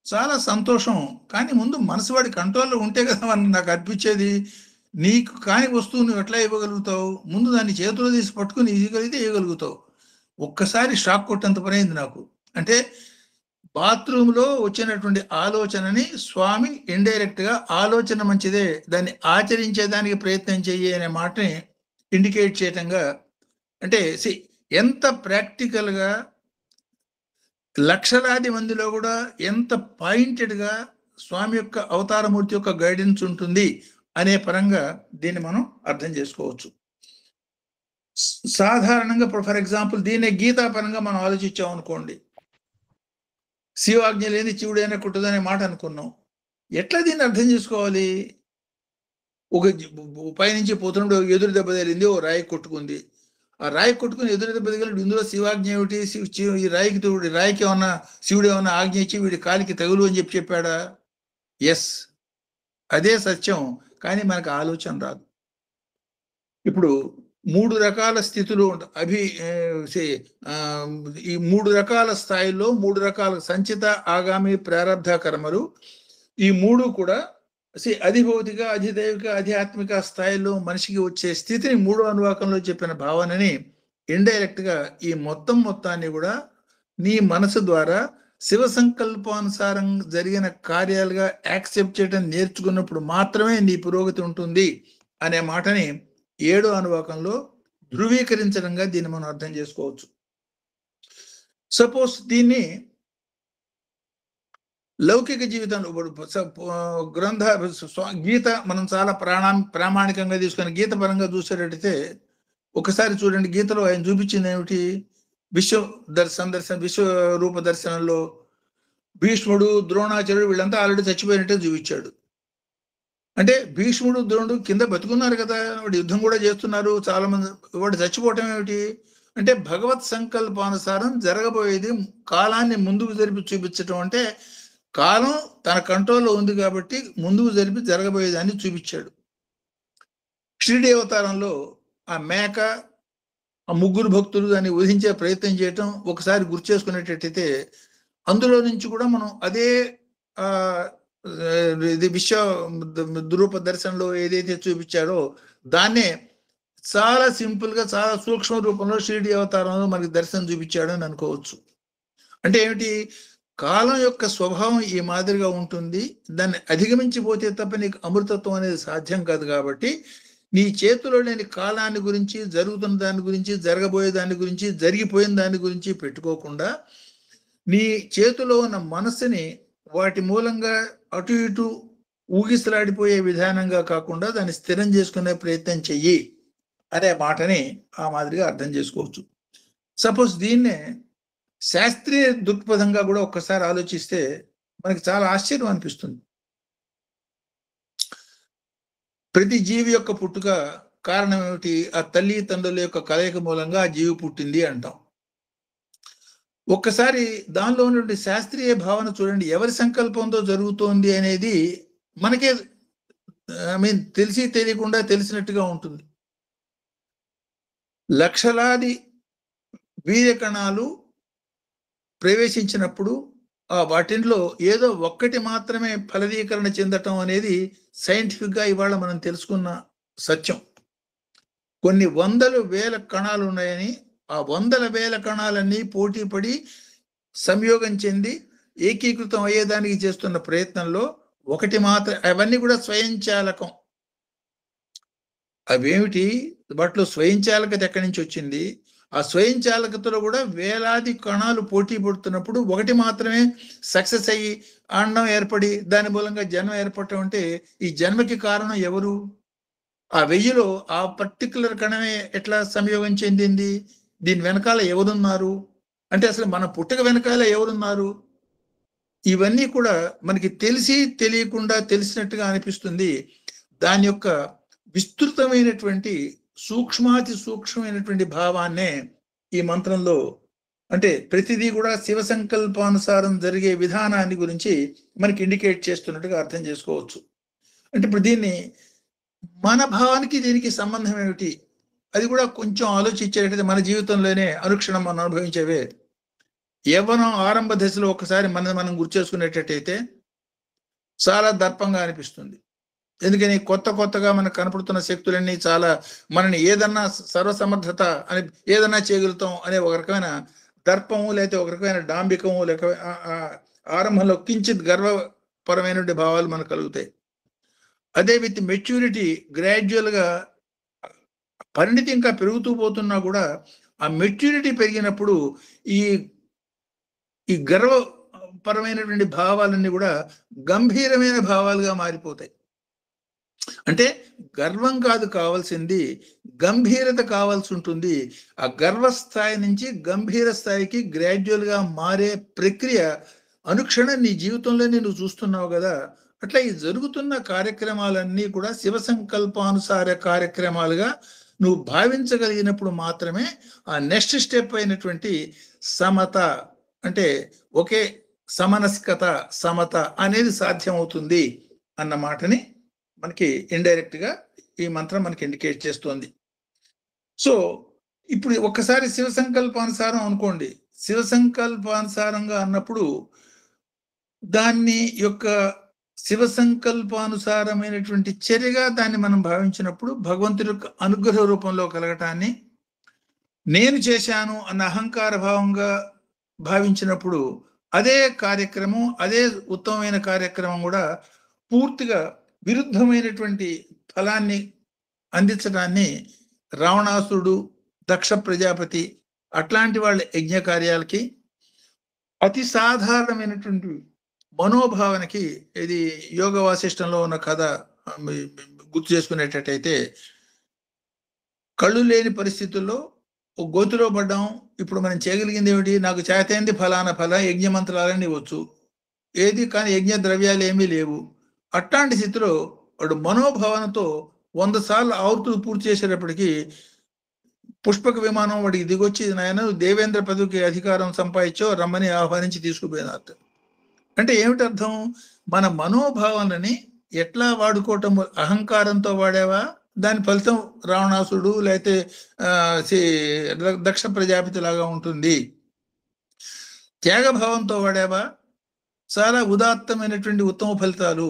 చాలా సంతోషం, కానీ ముందు మనసు వాడి కంట్రోల్లో ఉంటే కదా మనం నాకు అర్పించేది. నీకు కాని వస్తువు నువ్వు ఎట్లా ఇవ్వగలుగుతావు? ముందు దాన్ని చేతిలో తీసి పట్టుకుని ఇవ్వగలిగితే ఇవ్వగలుగుతావు. ఒక్కసారి షాక్ కొట్టేంత పని అయింది నాకు. అంటే బాత్రూంలో వచ్చినటువంటి ఆలోచనని స్వామి ఇండైరెక్ట్ గా ఆలోచన మంచిదే, దాన్ని ఆచరించేదానికి ప్రయత్నం చెయ్యి అనే మాటని ఇండికేట్ చేయటంగా, అంటే ఎంత ప్రాక్టికల్ గా లక్షలాది మందిలో కూడా ఎంత పాయింటెడ్ గా స్వామి యొక్క అవతారమూర్తి యొక్క గైడెన్స్ ఉంటుంది అనే పరంగా దీన్ని మనం అర్థం చేసుకోవచ్చు. సాధారణంగా ఫర్ ఎగ్జాంపుల్ దీన్ని గీతా పరంగా మనం ఆలోచించాం అనుకోండి, శివాజ్ఞ లేని శివుడైనా కుట్టదనే మాట అనుకున్నాం. ఎట్లా దీన్ని అర్థం చేసుకోవాలి? ఒక పైనుంచి పోతున్నప్పుడు ఎదురు దెబ్బ తగిలింది, ఓ రాయి కొట్టుకుంది. ఆ రాయి కొట్టుకుని ఎదురు దెబ్బ తగిలి ఇందులో శివాజ్ఞ ఏమిటి? ఈ రాయికి ఏమన్నా శివుడు ఏమన్నా ఆజ్ఞ ఇచ్చి వీడి కాలికి తగులు అని చెప్పాడా? ఎస్, అదే సత్యం. కానీ మనకు ఆలోచన రాదు. ఇప్పుడు 3 రకాల స్థితులు ఈ 3 రకాల స్థాయిలో 3 రకాల సంచిత, ఆగామి, ప్రారబ్ధ కర్మలు, ఈ 3 కూడా అధిభౌతిక, అధిదైవిక, ఆధ్యాత్మిక స్థాయిలో మనిషికి వచ్చే స్థితిని 3వ అనువాకంలో చెప్పిన భావనని ఇండైరెక్ట్ గా ఈ మొత్తాన్ని కూడా నీ మనసు ద్వారా శివ సంకల్పానుసారం జరిగిన కార్యాలుగా యాక్సెప్ట్ చేయడం నేర్చుకున్నప్పుడు మాత్రమే నీ పురోగతి ఉంటుంది అనే మాటని 7వ అనువాకంలో ధృవీకరించడంగా దీన్ని మనం అర్థం చేసుకోవచ్చు. సపోజ్ దీన్ని లౌకిక జీవితంలో గీత మనం చాలా ప్రామాణికంగా తీసుకుని గీత పరంగా చూసేటట్టయితే ఒకసారి చూడండి, గీతలో ఆయన చూపించింది ఏమిటి? విశ్వ విశ్వరూప దర్శనంలో భీష్ముడు, ద్రోణాచార్యుడు వీళ్ళంతా ఆల్రెడీ చచ్చిపోయినట్టే చూపించాడు. అంటే భీష్ముడు, ద్రోణుడు కింద బతుకున్నారు కదా, వాడు యుద్ధం కూడా చేస్తున్నారు చాలా మంది, వాడు చచ్చిపోవటం ఏమిటి అంటే భగవత్ సంకల్పానుసారం జరగబోయేది కాలాన్ని ముందుకు జరిపి చూపించటం. అంటే కాలం తన కంట్రోల్లో ఉంది కాబట్టి ముందుకు జరిపి జరగబోయేదాన్ని చూపించాడు. షిరిడి అవతారంలో ఆ మేక, ఆ ముగ్గురు భక్తులు దాన్ని వధించే ప్రయత్నం చేయటం ఒకసారి గుర్తు చేసుకునేటట్టయితే అందులో నుంచి కూడా మనం అదే ఆ ఇది విశ్వ దురూప దర్శనంలో ఏదైతే చూపించాడో దాన్నే చాలా సింపుల్ గా చాలా సూక్ష్మ రూపంలో షిరిడి అవతారంలో మనకి దర్శనం చూపించాడు అని అనుకోవచ్చు. అంటే ఏమిటి, కాలం యొక్క స్వభావం ఈ మాదిరిగా ఉంటుంది, దాన్ని అధిగమించిపోతే తప్ప నీకు అమృతత్వం అనేది సాధ్యం కాదు. కాబట్టి నీ చేతిలో లేని కాలాన్ని గురించి, జరుగుతున్న దాని గురించి, జరగబోయే దాని గురించి, జరిగిపోయిన దాని గురించి పెట్టుకోకుండా నీ చేతిలో ఉన్న మనస్సుని వాటి మూలంగా అటు ఇటు ఊగిసలాడిపోయే విధానంగా కాకుండా దాన్ని స్థిరం చేసుకునే ప్రయత్నం చెయ్యి అనే మాటని ఆ మాదిరిగా అర్థం చేసుకోవచ్చు. సపోజ్ దీన్నే శాస్త్రీయ దృక్పథంగా కూడా ఒక్కసారి ఆలోచిస్తే మనకి చాలా ఆశ్చర్యం అనిపిస్తుంది. ప్రతి జీవి యొక్క పుట్టుక కారణం ఏమిటి? ఆ తల్లి తండ్రుల యొక్క కలయిక మూలంగా ఆ జీవి పుట్టింది అంటాం. ఒక్కసారి దానిలో ఉన్నటువంటి శాస్త్రీయ భావన చూడండి, ఎవరి సంకల్పంతో జరుగుతోంది అనేది మనకే తెలిసి తెలియకుండా తెలిసినట్టుగా ఉంటుంది. లక్షలాది వీర్య కణాలు ప్రవేశించినప్పుడు ఆ వాటిలో ఏదో ఒక్కటి మాత్రమే ఫలదీకరణ చెందటం అనేది సైంటిఫిక్ గా ఇవాళ మనం తెలుసుకున్న సత్యం. కొన్ని వందల వేల కణాలు ఉన్నాయని, ఆ వందల వేల కణాలన్నీ పోటీ పడి సంయోగం చెంది ఏకీకృతం అయ్యేదానికి చేస్తున్న ప్రయత్నంలో ఒకటి మాత్రం, అవన్నీ కూడా స్వయంచాలకం. అవేమిటి, వాటిలో స్వయంచాలకత ఎక్కడి నుంచి వచ్చింది? ఆ స్వయంచాలకతలో కూడా వేలాది కణాలు పోటీ పడుతున్నప్పుడు ఒకటి మాత్రమే సక్సెస్ అయ్యి అండం ఏర్పడి దాని మూలంగా జన్మ ఏర్పడటం అంటే ఈ జన్మకి కారణం ఎవరు? ఆ 1000లో ఆ పర్టికులర్ కణమే ఎట్లా సంయోగం చెందింది? దీని వెనకాల ఎవరున్నారు అంటే అసలు మన పుట్టక వెనకాల ఎవరున్నారు? ఇవన్నీ కూడా మనకి తెలిసి తెలియకుండా తెలిసినట్టుగా అనిపిస్తుంది. దాని యొక్క విస్తృతమైనటువంటి సూక్ష్మాతి సూక్ష్మమైనటువంటి భావాన్నే ఈ మంత్రంలో, అంటే ప్రతిదీ కూడా శివ సంకల్పానుసారం జరిగే విధానాన్ని గురించి మనకి ఇండికేట్ చేస్తున్నట్టుగా అర్థం చేసుకోవచ్చు. అంటే ఇప్పుడు దీన్ని మన భావానికి దీనికి సంబంధం ఏమిటి అది కూడా కొంచెం ఆలోచించేటైతే మన జీవితంలోనే అనుక్షణం మనం అనుభవించేవే. యవ్వనం ఆరంభ దశలో ఒకసారి మనం గుర్తు చేసుకునేటట్టయితే చాలా దర్పంగా అనిపిస్తుంది. ఎందుకని కొత్తగా మనకు కనపడుతున్న శక్తులన్నీ చాలా మనని ఏదన్నా సర్వసమర్థత అని ఏదన్నా చేయగలుగుతాం అనే ఒక రకమైన దర్పము, లేకపోతే ఒక రకమైన డాంబికము, లేక ఆరంభంలో కించిత్ గర్వపరమైన భావాలు మనకు కలుగుతాయి. అదే విత్ మెచ్యూరిటీ గ్రాడ్యువల్ గా పరిణితి ఇంకా పెరుగుతూ పోతున్నా కూడా ఆ మెచ్యూరిటీ పెరిగినప్పుడు ఈ గర్వపరమైనటువంటి భావాలన్నీ కూడా గంభీరమైన భావాలుగా మారిపోతాయి. అంటే గర్వం కాదు కావాల్సింది, గంభీరత కావాల్సి ఉంటుంది. ఆ గర్వస్థాయి నుంచి గంభీర స్థాయికి గ్రాడ్యువల్ గా మారే ప్రక్రియ అనుక్షణం నీ జీవితంలో నువ్వు చూస్తున్నావు కదా. అట్లా ఈ జరుగుతున్న కార్యక్రమాలన్నీ కూడా శివ సంకల్పానుసార కార్యక్రమాలుగా నువ్వు భావించగలిగినప్పుడు మాత్రమే ఆ నెక్స్ట్ స్టెప్ అయినటువంటి సమత, అంటే ఒకే సమనస్కత, సమత అనేది సాధ్యం అవుతుంది అన్న మాటని మనకి ఇండైరెక్ట్ గా ఈ మంత్రం మనకి ఇండికేట్ చేస్తోంది. సో ఇప్పుడు ఒక్కసారి శివ సంకల్పానుసారం అనుకోండి. శివ సంకల్పానుసారంగా అన్నప్పుడు దాన్ని యొక్క శివ సంకల్పానుసారమైనటువంటి చర్యగా దాన్ని మనం భావించినప్పుడు భగవంతుడి యొక్క అనుగ్రహ రూపంలో కలగటాన్ని, నేను చేశాను అన్న అహంకార భావంగా భావించినప్పుడు అదే కార్యక్రమం, అదే ఉత్తమమైన కార్యక్రమం కూడా పూర్తిగా విరుద్ధమైనటువంటి ఫలాన్ని అందించడాన్ని రావణాసురుడు, దక్ష ప్రజాపతి అట్లాంటి వాళ్ళ యజ్ఞ కార్యాలకి అతి సాధారణమైనటువంటి మనోభావనకి, ఇది యోగ వాసిష్టంలో ఉన్న కథ గుర్తు చేసుకునేటట్టయితే, కళ్ళు లేని పరిస్థితుల్లో ఒక గోతులో పడ్డాం, ఇప్పుడు మనం చేయగలిగింది ఏమిటి? నాకు చేతైంది ఫలానా యజ్ఞ మంత్రాలని ఇవ్వచ్చు, ఏది కానీ యజ్ఞ ద్రవ్యాలు ఏమీ లేవు. అట్లాంటి స్థితిలో వాడు మనోభావనతో 100 సార్లు ఆవృత్తులు పూర్తి చేసేటప్పటికీ పుష్పక విమానం వాడికి దిగొచ్చి, నాయన దేవేంద్ర పదవికి అధికారం సంపాదించో రమ్మని ఆహ్వానించి తీసుకుపోయినారు. అంటే ఏమిటి అర్థం? మన మనోభావనని ఎట్లా వాడుకోవటం? అహంకారంతో వాడావా, దాని ఫలితం రావణాసుడు లేకపోతే దక్ష ప్రజాపతి లాగా ఉంటుంది. త్యాగభావంతో వాడావా చాలా ఉదాత్తమైనటువంటి ఉత్తమ ఫలితాలు.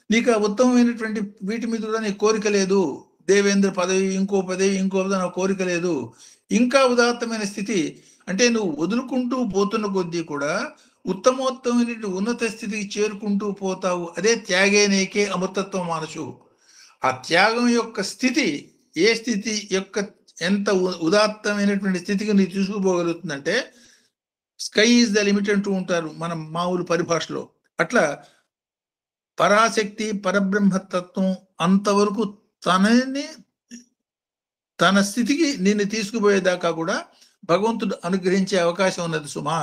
నీకు ఆ ఉత్తమమైనటువంటి వీటి మీద కూడా నీ కోరిక లేదు, దేవేంద్ర పదవి ఇంకో నా కోరిక లేదు. ఇంకా ఉదాత్తమైన స్థితి అంటే నువ్వు వదులుకుంటూ పోతున్న కొద్దీ కూడా ఉత్తమోత్తమైన ఉన్నత స్థితికి చేరుకుంటూ పోతావు. అదే త్యాగేనేకే అమృతత్వ మానసు. ఆ త్యాగం యొక్క స్థితి ఏ స్థితి యొక్క ఎంత ఉదాత్తమైనటువంటి స్థితికి నీకు తీసుకుపోగలుగుతుందంటే స్కై ఈజ్ ద లిమిట్ అంటూ ఉంటారు మన మామూలు పరిభాషలో. అట్లా పరాశక్తి పరబ్రహ్మతత్వం అంతవరకు తన స్థితికి నిన్ను తీసుకుపోయేదాకా కూడా భగవంతుడు అనుగ్రహించే అవకాశం ఉన్నది సుమా.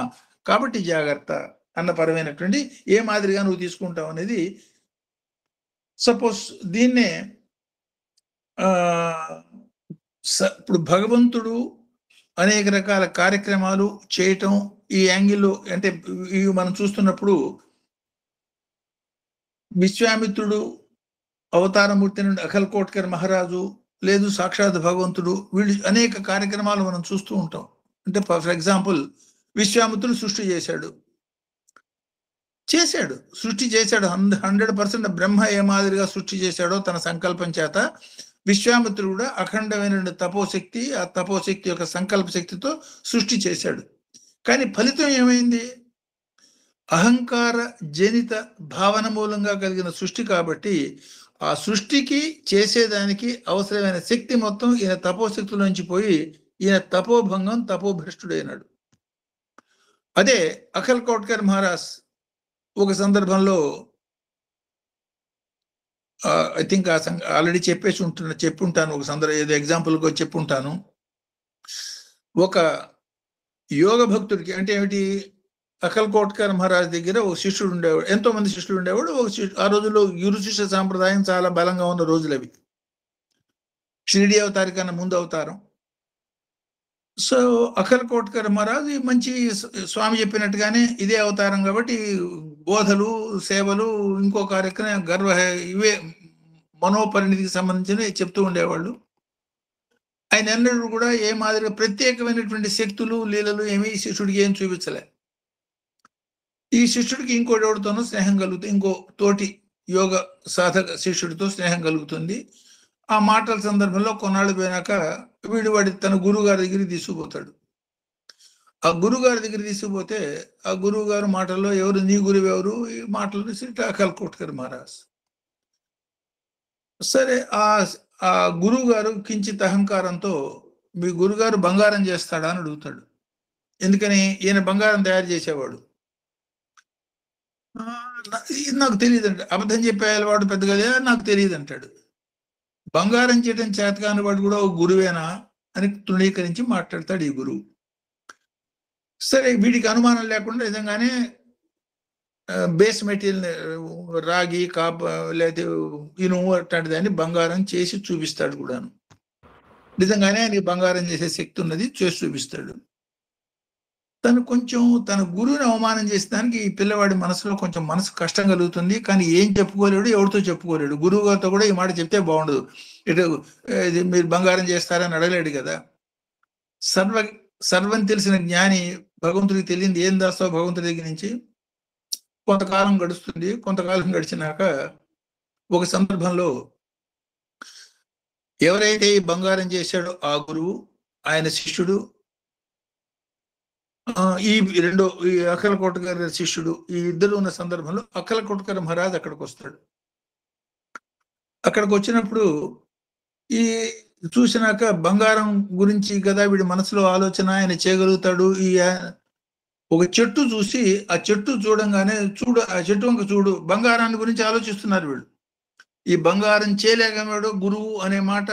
కాబట్టి జాగ్రత్త అన్న పరమైనటువంటి ఏ మాదిరిగా నువ్వు తీసుకుంటావు అనేది. సపోజ్ దీన్నే ఇప్పుడు భగవంతుడు అనేక రకాల కార్యక్రమాలు చేయటం ఈ యాంగిల్లో అంటే ఇవి మనం చూస్తున్నప్పుడు విశ్వామిత్రుడు అవతారమూర్తి నుండి అఖల్ కోట్కర్ మహారాజు లేదు సాక్షాత్ భగవంతుడు వీళ్ళు అనేక కార్యక్రమాలు మనం చూస్తూ ఉంటాం. అంటే ఫర్ ఎగ్జాంపుల్ విశ్వామిత్రుడు సృష్టి చేశాడు 100% బ్రహ్మ ఏ మాదిరిగా సృష్టి చేశాడో తన సంకల్పం చేత విశ్వామిత్రుడు కూడా అఖండమైన తపోశక్తి, ఆ తపోశక్తి యొక్క సంకల్ప శక్తితో సృష్టి చేశాడు. కానీ ఫలితం ఏమైంది? అహంకార జనిత భావన మూలంగా కలిగిన సృష్టి కాబట్టి ఆ సృష్టికి చేసేదానికి అవసరమైన శక్తి మొత్తం ఈయన తపోశక్తిలోంచి పోయి ఈయన తపోభంగం తపోభ్రష్టుడైనాడు. అదే అఖల్ కోట్కర్ మహారాజ్ ఒక సందర్భంలో ఐ థింక్ ఆల్రెడీ చెప్పుంటాను ఒక సందర్భం ఏదో ఎగ్జాంపుల్గా చెప్పుంటాను. ఒక యోగ భక్తుడికి అంటే ఏమిటి అఖల్ కోట్కర్ మహారాజ్ దగ్గర ఒక శిష్యుడు ఉండేవాడు, ఎంతో మంది శిష్యులు ఉండేవాడు. ఆ రోజుల్లో గురు శిష్య సాంప్రదాయం చాలా బలంగా ఉన్న రోజులు అవి. షిరిడి అవతారి కన్నా ముందు అవతారం. సో అఖల్ కోట్కర్ మహారాజ్ మంచి స్వామి చెప్పినట్టుగానే ఇదే అవతారం కాబట్టి బోధలు సేవలు ఇంకో కార్యక్రమం ఇవే మనోపరిణితికి సంబంధించినవి చెప్తూ ఉండేవాళ్ళు. ఆయన ఎన్నడూ కూడా ఏ మాదిరిగా ప్రత్యేకమైనటువంటి శక్తులు లీలలు ఏమీ ఈ శిష్యుడికి ఏం చూపించలే. ఈ శిష్యుడికి ఇంకోటెవడితోనూ స్నేహం కలుగుతుంది, ఇంకో తోటి యోగ సాధక శిష్యుడితో స్నేహం కలుగుతుంది. ఆ మాటల సందర్భంలో కొన్నాళ్ళు పోయినాక వాడి తన గురువు గారి దగ్గరికి తీసుకుపోతాడు. ఆ గురువు గారి దగ్గర తీసుకుపోతే ఆ గురువు గారు మాటల్లో ఎవరు నీ గురువు ఎవరు ఈ మాటలు అఖల్ కోట్కర్ మహారాజ్. సరే ఆ గురువు గారు కించిత్ అహంకారంతో మీ గురుగారు బంగారం చేస్తాడా అని అడుగుతాడు. ఎందుకని? ఈయన బంగారం తయారు చేసేవాడు. నాకు తెలియదు అంటే అబద్ధం చెప్పేవాడు పెద్దగా నాకు తెలియదు అంటాడు. బంగారం చేయడం చేతకాని వాడు కూడా ఒక గురువేనా అని తృణీకరించి మాట్లాడతాడు ఈ గురువు. సరే వీడికి అనుమానం లేకుండా నిజంగానే బేస్ మెటీరియల్ రాగి కాప లేదా ఇనుము అట్లాంటి దాన్ని బంగారం చేసి చూపిస్తాడు కూడాను. నిజంగానే ఆయనకి బంగారం చేసే శక్తి ఉన్నది, చేసి చూపిస్తాడు. తన గురువుని అవమానం చేసేదానికి ఈ పిల్లవాడి మనసులో కొంచెం మనసు కష్టం కలుగుతుంది. కానీ ఏం చెప్పుకోలేడు, ఎవరితో చెప్పుకోలేడు. గురువు గారితో కూడా ఈ మాట చెప్తే బాగుండదు. ఇటు మీరు బంగారం చేస్తారని అడగలేడు కదా. సర్వం తెలిసిన జ్ఞాని భగవంతుడికి తెలియంది ఏం దాస్తావు భగవంతుడి దగ్గర నుంచి. కొంతకాలం గడుస్తుంది. కొంతకాలం గడిచినాక ఒక సందర్భంలో ఎవరైతే ఈ బంగారం చేశాడో ఆ గురువు, ఆయన శిష్యుడు, ఈ అఖల్ కోట్కర్ శిష్యుడు, ఈ ఇద్దరు ఉన్న సందర్భంలో అఖల్ కోట్కర్ మహారాజ్ అక్కడికి వస్తాడు. అక్కడికి వచ్చినప్పుడు ఈ చూసినాక బంగారం గురించి కదా వీడి మనసులో ఆలోచన, ఆయన చేయగలుగుతాడు. ఒక చెట్టు చూసి ఆ చెట్టు చూడంగానే ఆ చెట్టు వంక చూడు, బంగారాన్ని గురించి ఆలోచిస్తున్నారు వీళ్ళు. ఈ బంగారం చేయలేకపోయాడు గురువు అనే మాట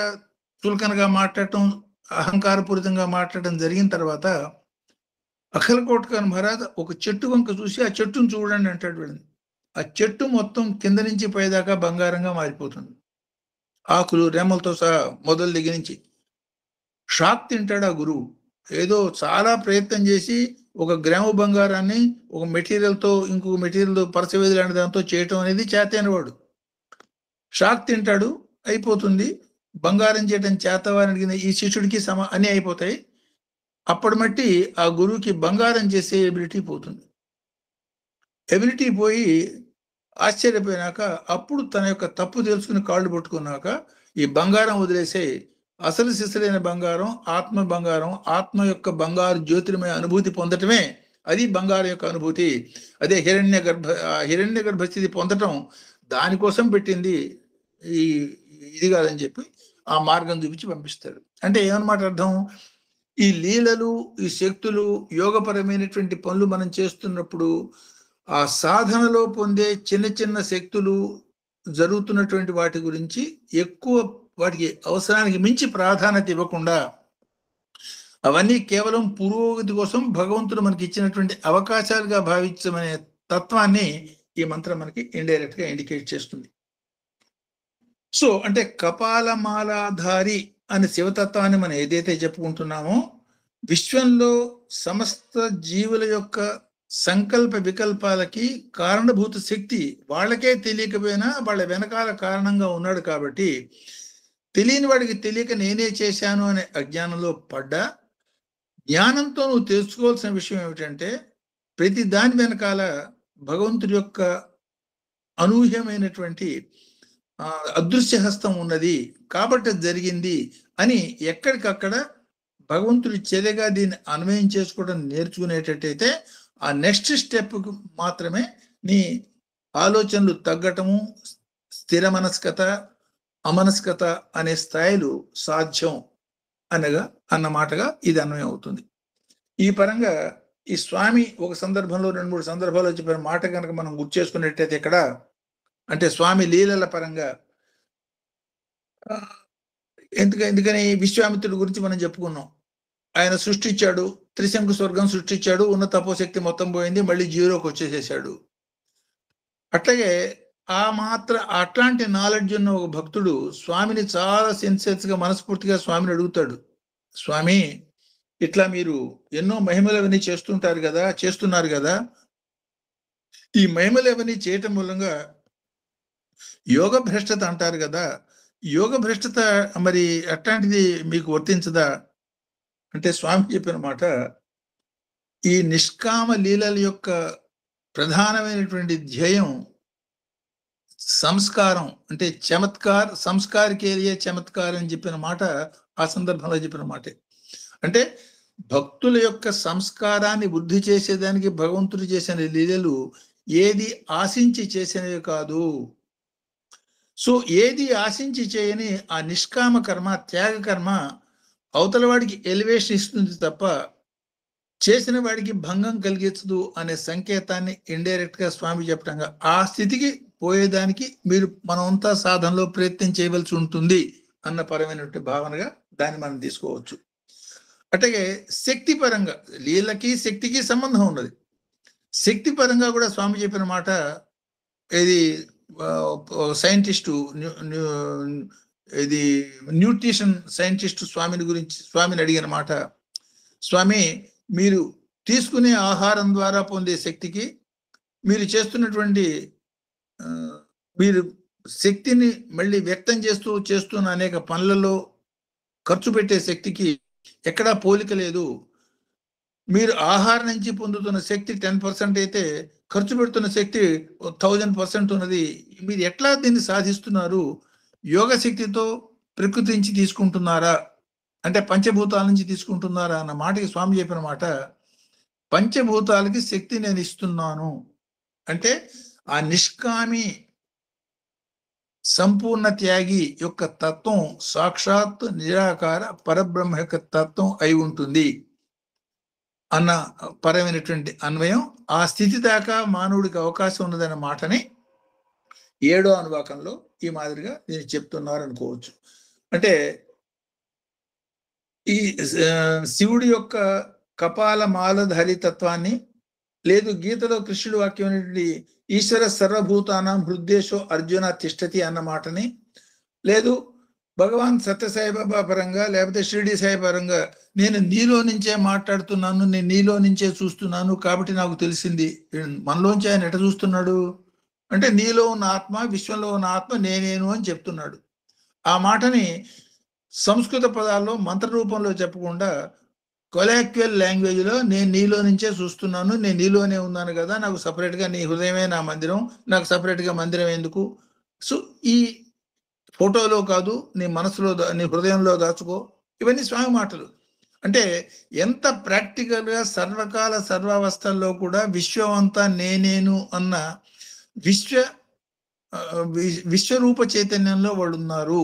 చులకనగా మాట్లాడటం, అహంకారపూరితంగా మాట్లాడటం జరిగిన తర్వాత అఖల్ కోట్కర్ మహారాజ్ ఒక చెట్టు వంక చూసి ఆ చెట్టును చూడండి అంటాడు వీళ్ళని. ఆ చెట్టు మొత్తం కింద నుంచి పైదాకా బంగారంగా మారిపోతుంది. ఆకులు రెమ్మలతో సహా మొదలు దగ్గర నుంచి. షాక్ తింటాడు ఆ గురువు. ఏదో చాలా ప్రయత్నం చేసి ఒక గ్రాము బంగారాన్ని ఒక మెటీరియల్తో ఇంకొక మెటీరియల్ పరచవేది లాంటి దాంతో చేయటం అనేది చేతైన వాడు. షాక్ తింటాడు, అయిపోతుంది. బంగారం చేయడం చేతవాని అడిగిన ఈ శిష్యుడికి అన్నీ అయిపోతాయి. అప్పటి మట్టి ఆ గురువుకి బంగారం చేసే ఎబిలిటీ పోతుంది. ఎబిలిటీ పోయి ఆశ్చర్యపోయినాక అప్పుడు తన యొక్క తప్పు తెలుసుకుని కాళ్ళు పట్టుకున్నాక ఈ బంగారం వదిలేసే అసలు సిసలైన బంగారం ఆత్మ యొక్క బంగారు జ్యోతిర్మయ అనుభూతి పొందటమే అది బంగారం యొక్క అనుభూతి. అదే హిరణ్య గర్భస్థితి పొందటం దానికోసం పెట్టింది ఇది కాదని చెప్పి ఆ మార్గం చూపించి పంపిస్తాడు. అంటే ఏమన్నమాట అర్థం? ఈ లీలలు, ఈ శక్తులు, యోగపరమైనటువంటి పనులు మనం చేస్తున్నప్పుడు ఆ సాధనలో పొందే చిన్న చిన్న శక్తులు, జరుగుతున్నటువంటి వాటి గురించి ఎక్కువ వాటికి అవసరానికి మించి ప్రాధాన్యత ఇవ్వకుండా అవన్నీ కేవలం పురోగతి కోసం భగవంతుడు మనకి ఇచ్చినటువంటి అవకాశాలుగా భావించమనే తత్వాన్ని ఈ మంత్రం మనకి ఇండైరెక్ట్ గా ఇండికేట్ చేస్తుంది. సో అంటే కపాలమాలాధారి అనే శివతత్వాన్ని మనం ఏదైతే చెప్పుకుంటున్నామో, విశ్వంలో సమస్త జీవుల యొక్క సంకల్ప వికల్పాలకి కారణభూత శక్తి వాళ్ళకే తెలియకపోయినా వాళ్ళ వెనకాల కారణంగా ఉన్నాడు. కాబట్టి తెలియని వాడికి తెలియక నేనే చేశాను అనే అజ్ఞానంలో పడ్డా, జ్ఞానంతో నువ్వు తెలుసుకోవాల్సిన విషయం ఏమిటంటే ప్రతి దాని వెనకాల భగవంతుడి యొక్క అనూహ్యమైనటువంటి అదృశ్య హస్తం ఉన్నది కాబట్టి జరిగింది అని ఎక్కడికక్కడ భగవంతుడి చర్యగా దీన్ని అన్వయం చేసుకోవడం నేర్చుకునేటట్టయితే ఆ నెక్స్ట్ స్టెప్ మాత్రమే నీ ఆలోచనలు తగ్గటము, స్థిర మనస్కత, అమనస్కత అనే స్థాయిలు సాధ్యం అన్నమాటగా ఇది అన్వయం అవుతుంది. ఈ పరంగా ఈ స్వామి ఒక సందర్భంలో 2-3 సందర్భాల్లో చెప్పిన మాట కనుక మనం గుర్తు చేసుకున్నట్టయితే ఇక్కడ అంటే స్వామి లీలల పరంగా ఎందుకని విశ్వామిత్రుడి గురించి మనం చెప్పుకున్నాం. ఆయన సృష్టించాడు, త్రిశంకు స్వర్గం సృష్టించాడు, ఉన్న తపోశక్తి మొత్తం పోయింది, మళ్ళీ జీరోకి వచ్చేసేసాడు. అట్లాగే అట్లాంటి నాలెడ్జ్ ఉన్న ఒక భక్తుడు స్వామిని చాలా సిన్సియర్స్ గా మనస్ఫూర్తిగా స్వామిని అడుగుతాడు, స్వామి ఇట్లా మీరు ఎన్నో మహిమలు అవన్నీ చేస్తున్నారు కదా, ఈ మహిమలు అవన్నీ చేయటం మూలంగా యోగ భ్రష్టత అంటారు కదా, యోగ భ్రష్టత మరి అట్లాంటిది మీకు వర్తించదా అంటే స్వామి చెప్పిన మాట, ఈ నిష్కామ లీలల యొక్క ప్రధానమైనటువంటి ధ్యేయం సంస్కారం అంటే సంస్కారకే చమత్కారం అని చెప్పిన మాట ఆ సందర్భంలో చెప్పిన మాటే. అంటే భక్తుల యొక్క సంస్కారాన్ని వృద్ధి చేసేదానికి భగవంతుడు చేసిన లీలలు ఏది ఆశించి చేసినవి కాదు. సో ఏది ఆశించి చేయని ఆ నిష్కామ కర్మ, త్యాగ కర్మ అవతల వాడికి ఎలివేషన్ ఇస్తుంది తప్ప చేసిన వాడికి భంగం కలిగించదు అనే సంకేతాన్ని ఇండైరెక్ట్ గా స్వామి చెప్పడంగా ఆ స్థితికి పోయేదానికి మనమంతా సాధనలో ప్రయత్నం చేయవలసి ఉంటుంది అన్న పరమైనటువంటి భావనగా దాన్ని మనం తీసుకోవచ్చు. అట్లాగే శక్తి పరంగా లీలకి శక్తికి సంబంధం ఉన్నది. శక్తి పరంగా కూడా స్వామి చెప్పిన మాట, ఇది సైంటిస్టు ఇది న్యూట్రిషన్ సైంటిస్ట్ స్వామిని అడిగిన మాట, స్వామి మీరు తీసుకునే ఆహారం ద్వారా పొందే శక్తికి, మీరు చేస్తున్నటువంటి మీరు శక్తిని మళ్ళీ వ్యక్తం చేస్తున్న అనేక పనులలో ఖర్చు పెట్టే శక్తికి ఎక్కడా పోలిక లేదు. మీరు ఆహారం నుంచి పొందుతున్న శక్తి 10% అయితే ఖర్చు పెడుతున్న శక్తి 1000% ఉన్నది. మీరు ఎట్లా దీన్ని సాధిస్తున్నారు? యోగ శక్తితో ప్రకృతి నుంచి తీసుకుంటున్నారా అంటే పంచభూతాల నుంచి తీసుకుంటున్నారా అన్న మాటకి స్వామి చెప్పిన మాట, పంచభూతాలకి శక్తి నేను ఇస్తున్నాను అంటే ఆ నిష్కామి సంపూర్ణ త్యాగి యొక్క తత్వం సాక్షాత్ నిరాకార పరబ్రహ్మ యొక్క తత్వం అయి ఉంటుంది అన్న పరమైనటువంటి అన్వయం. ఆ స్థితి దాకా మానవుడికి అవకాశం ఉన్నదన్న మాటని 7వ అనువాకంలో ఈ మాదిరిగా దీన్ని చెప్తున్నారు అనుకోవచ్చు. అంటే ఈ శివుడి యొక్క కపాల మాలధారి తత్వాన్ని, లేదు గీతలో కృష్ణుడు వాక్యం అనేటువంటి ఈశ్వర సర్వభూతానం హృద్దేశో అర్జున తిష్టతి అన్న మాటని, లేదు భగవాన్ సత్యసాయిబాబా పరంగా లేకపోతే షిరిడి సాయి పరంగా నేను నీలో నుంచే మాట్లాడుతున్నాను, నేను నీలో నుంచే చూస్తున్నాను కాబట్టి నాకు తెలిసింది. మనలోంచి ఆయన ఎట చూస్తున్నాడు అంటే నీలో ఉన్న ఆత్మ, విశ్వంలో ఉన్న ఆత్మ నేనేను అని చెప్తున్నాడు. ఆ మాటని సంస్కృత పదాల్లో మంత్ర రూపంలో చెప్పకుండా కొలాక్యువల్ లాంగ్వేజ్లో నేను నీలో నుంచే చూస్తున్నాను, నేను నీలోనే ఉన్నాను కదా, నాకు సపరేట్గా నీ హృదయమే నా మందిరం, నాకు సపరేట్గా మందిరం ఎందుకు, సో ఈ ఫోటోలో కాదు నీ మనసులో నీ హృదయంలో దాచుకో, ఇవన్నీ స్వామి మాటలు. అంటే ఎంత ప్రాక్టికల్గా సర్వకాల సర్వావస్థల్లో కూడా విశ్వమంతా నేనేను అన్న విశ్వ విశ్వరూప చైతన్యంలో వాళ్ళు ఉన్నారు.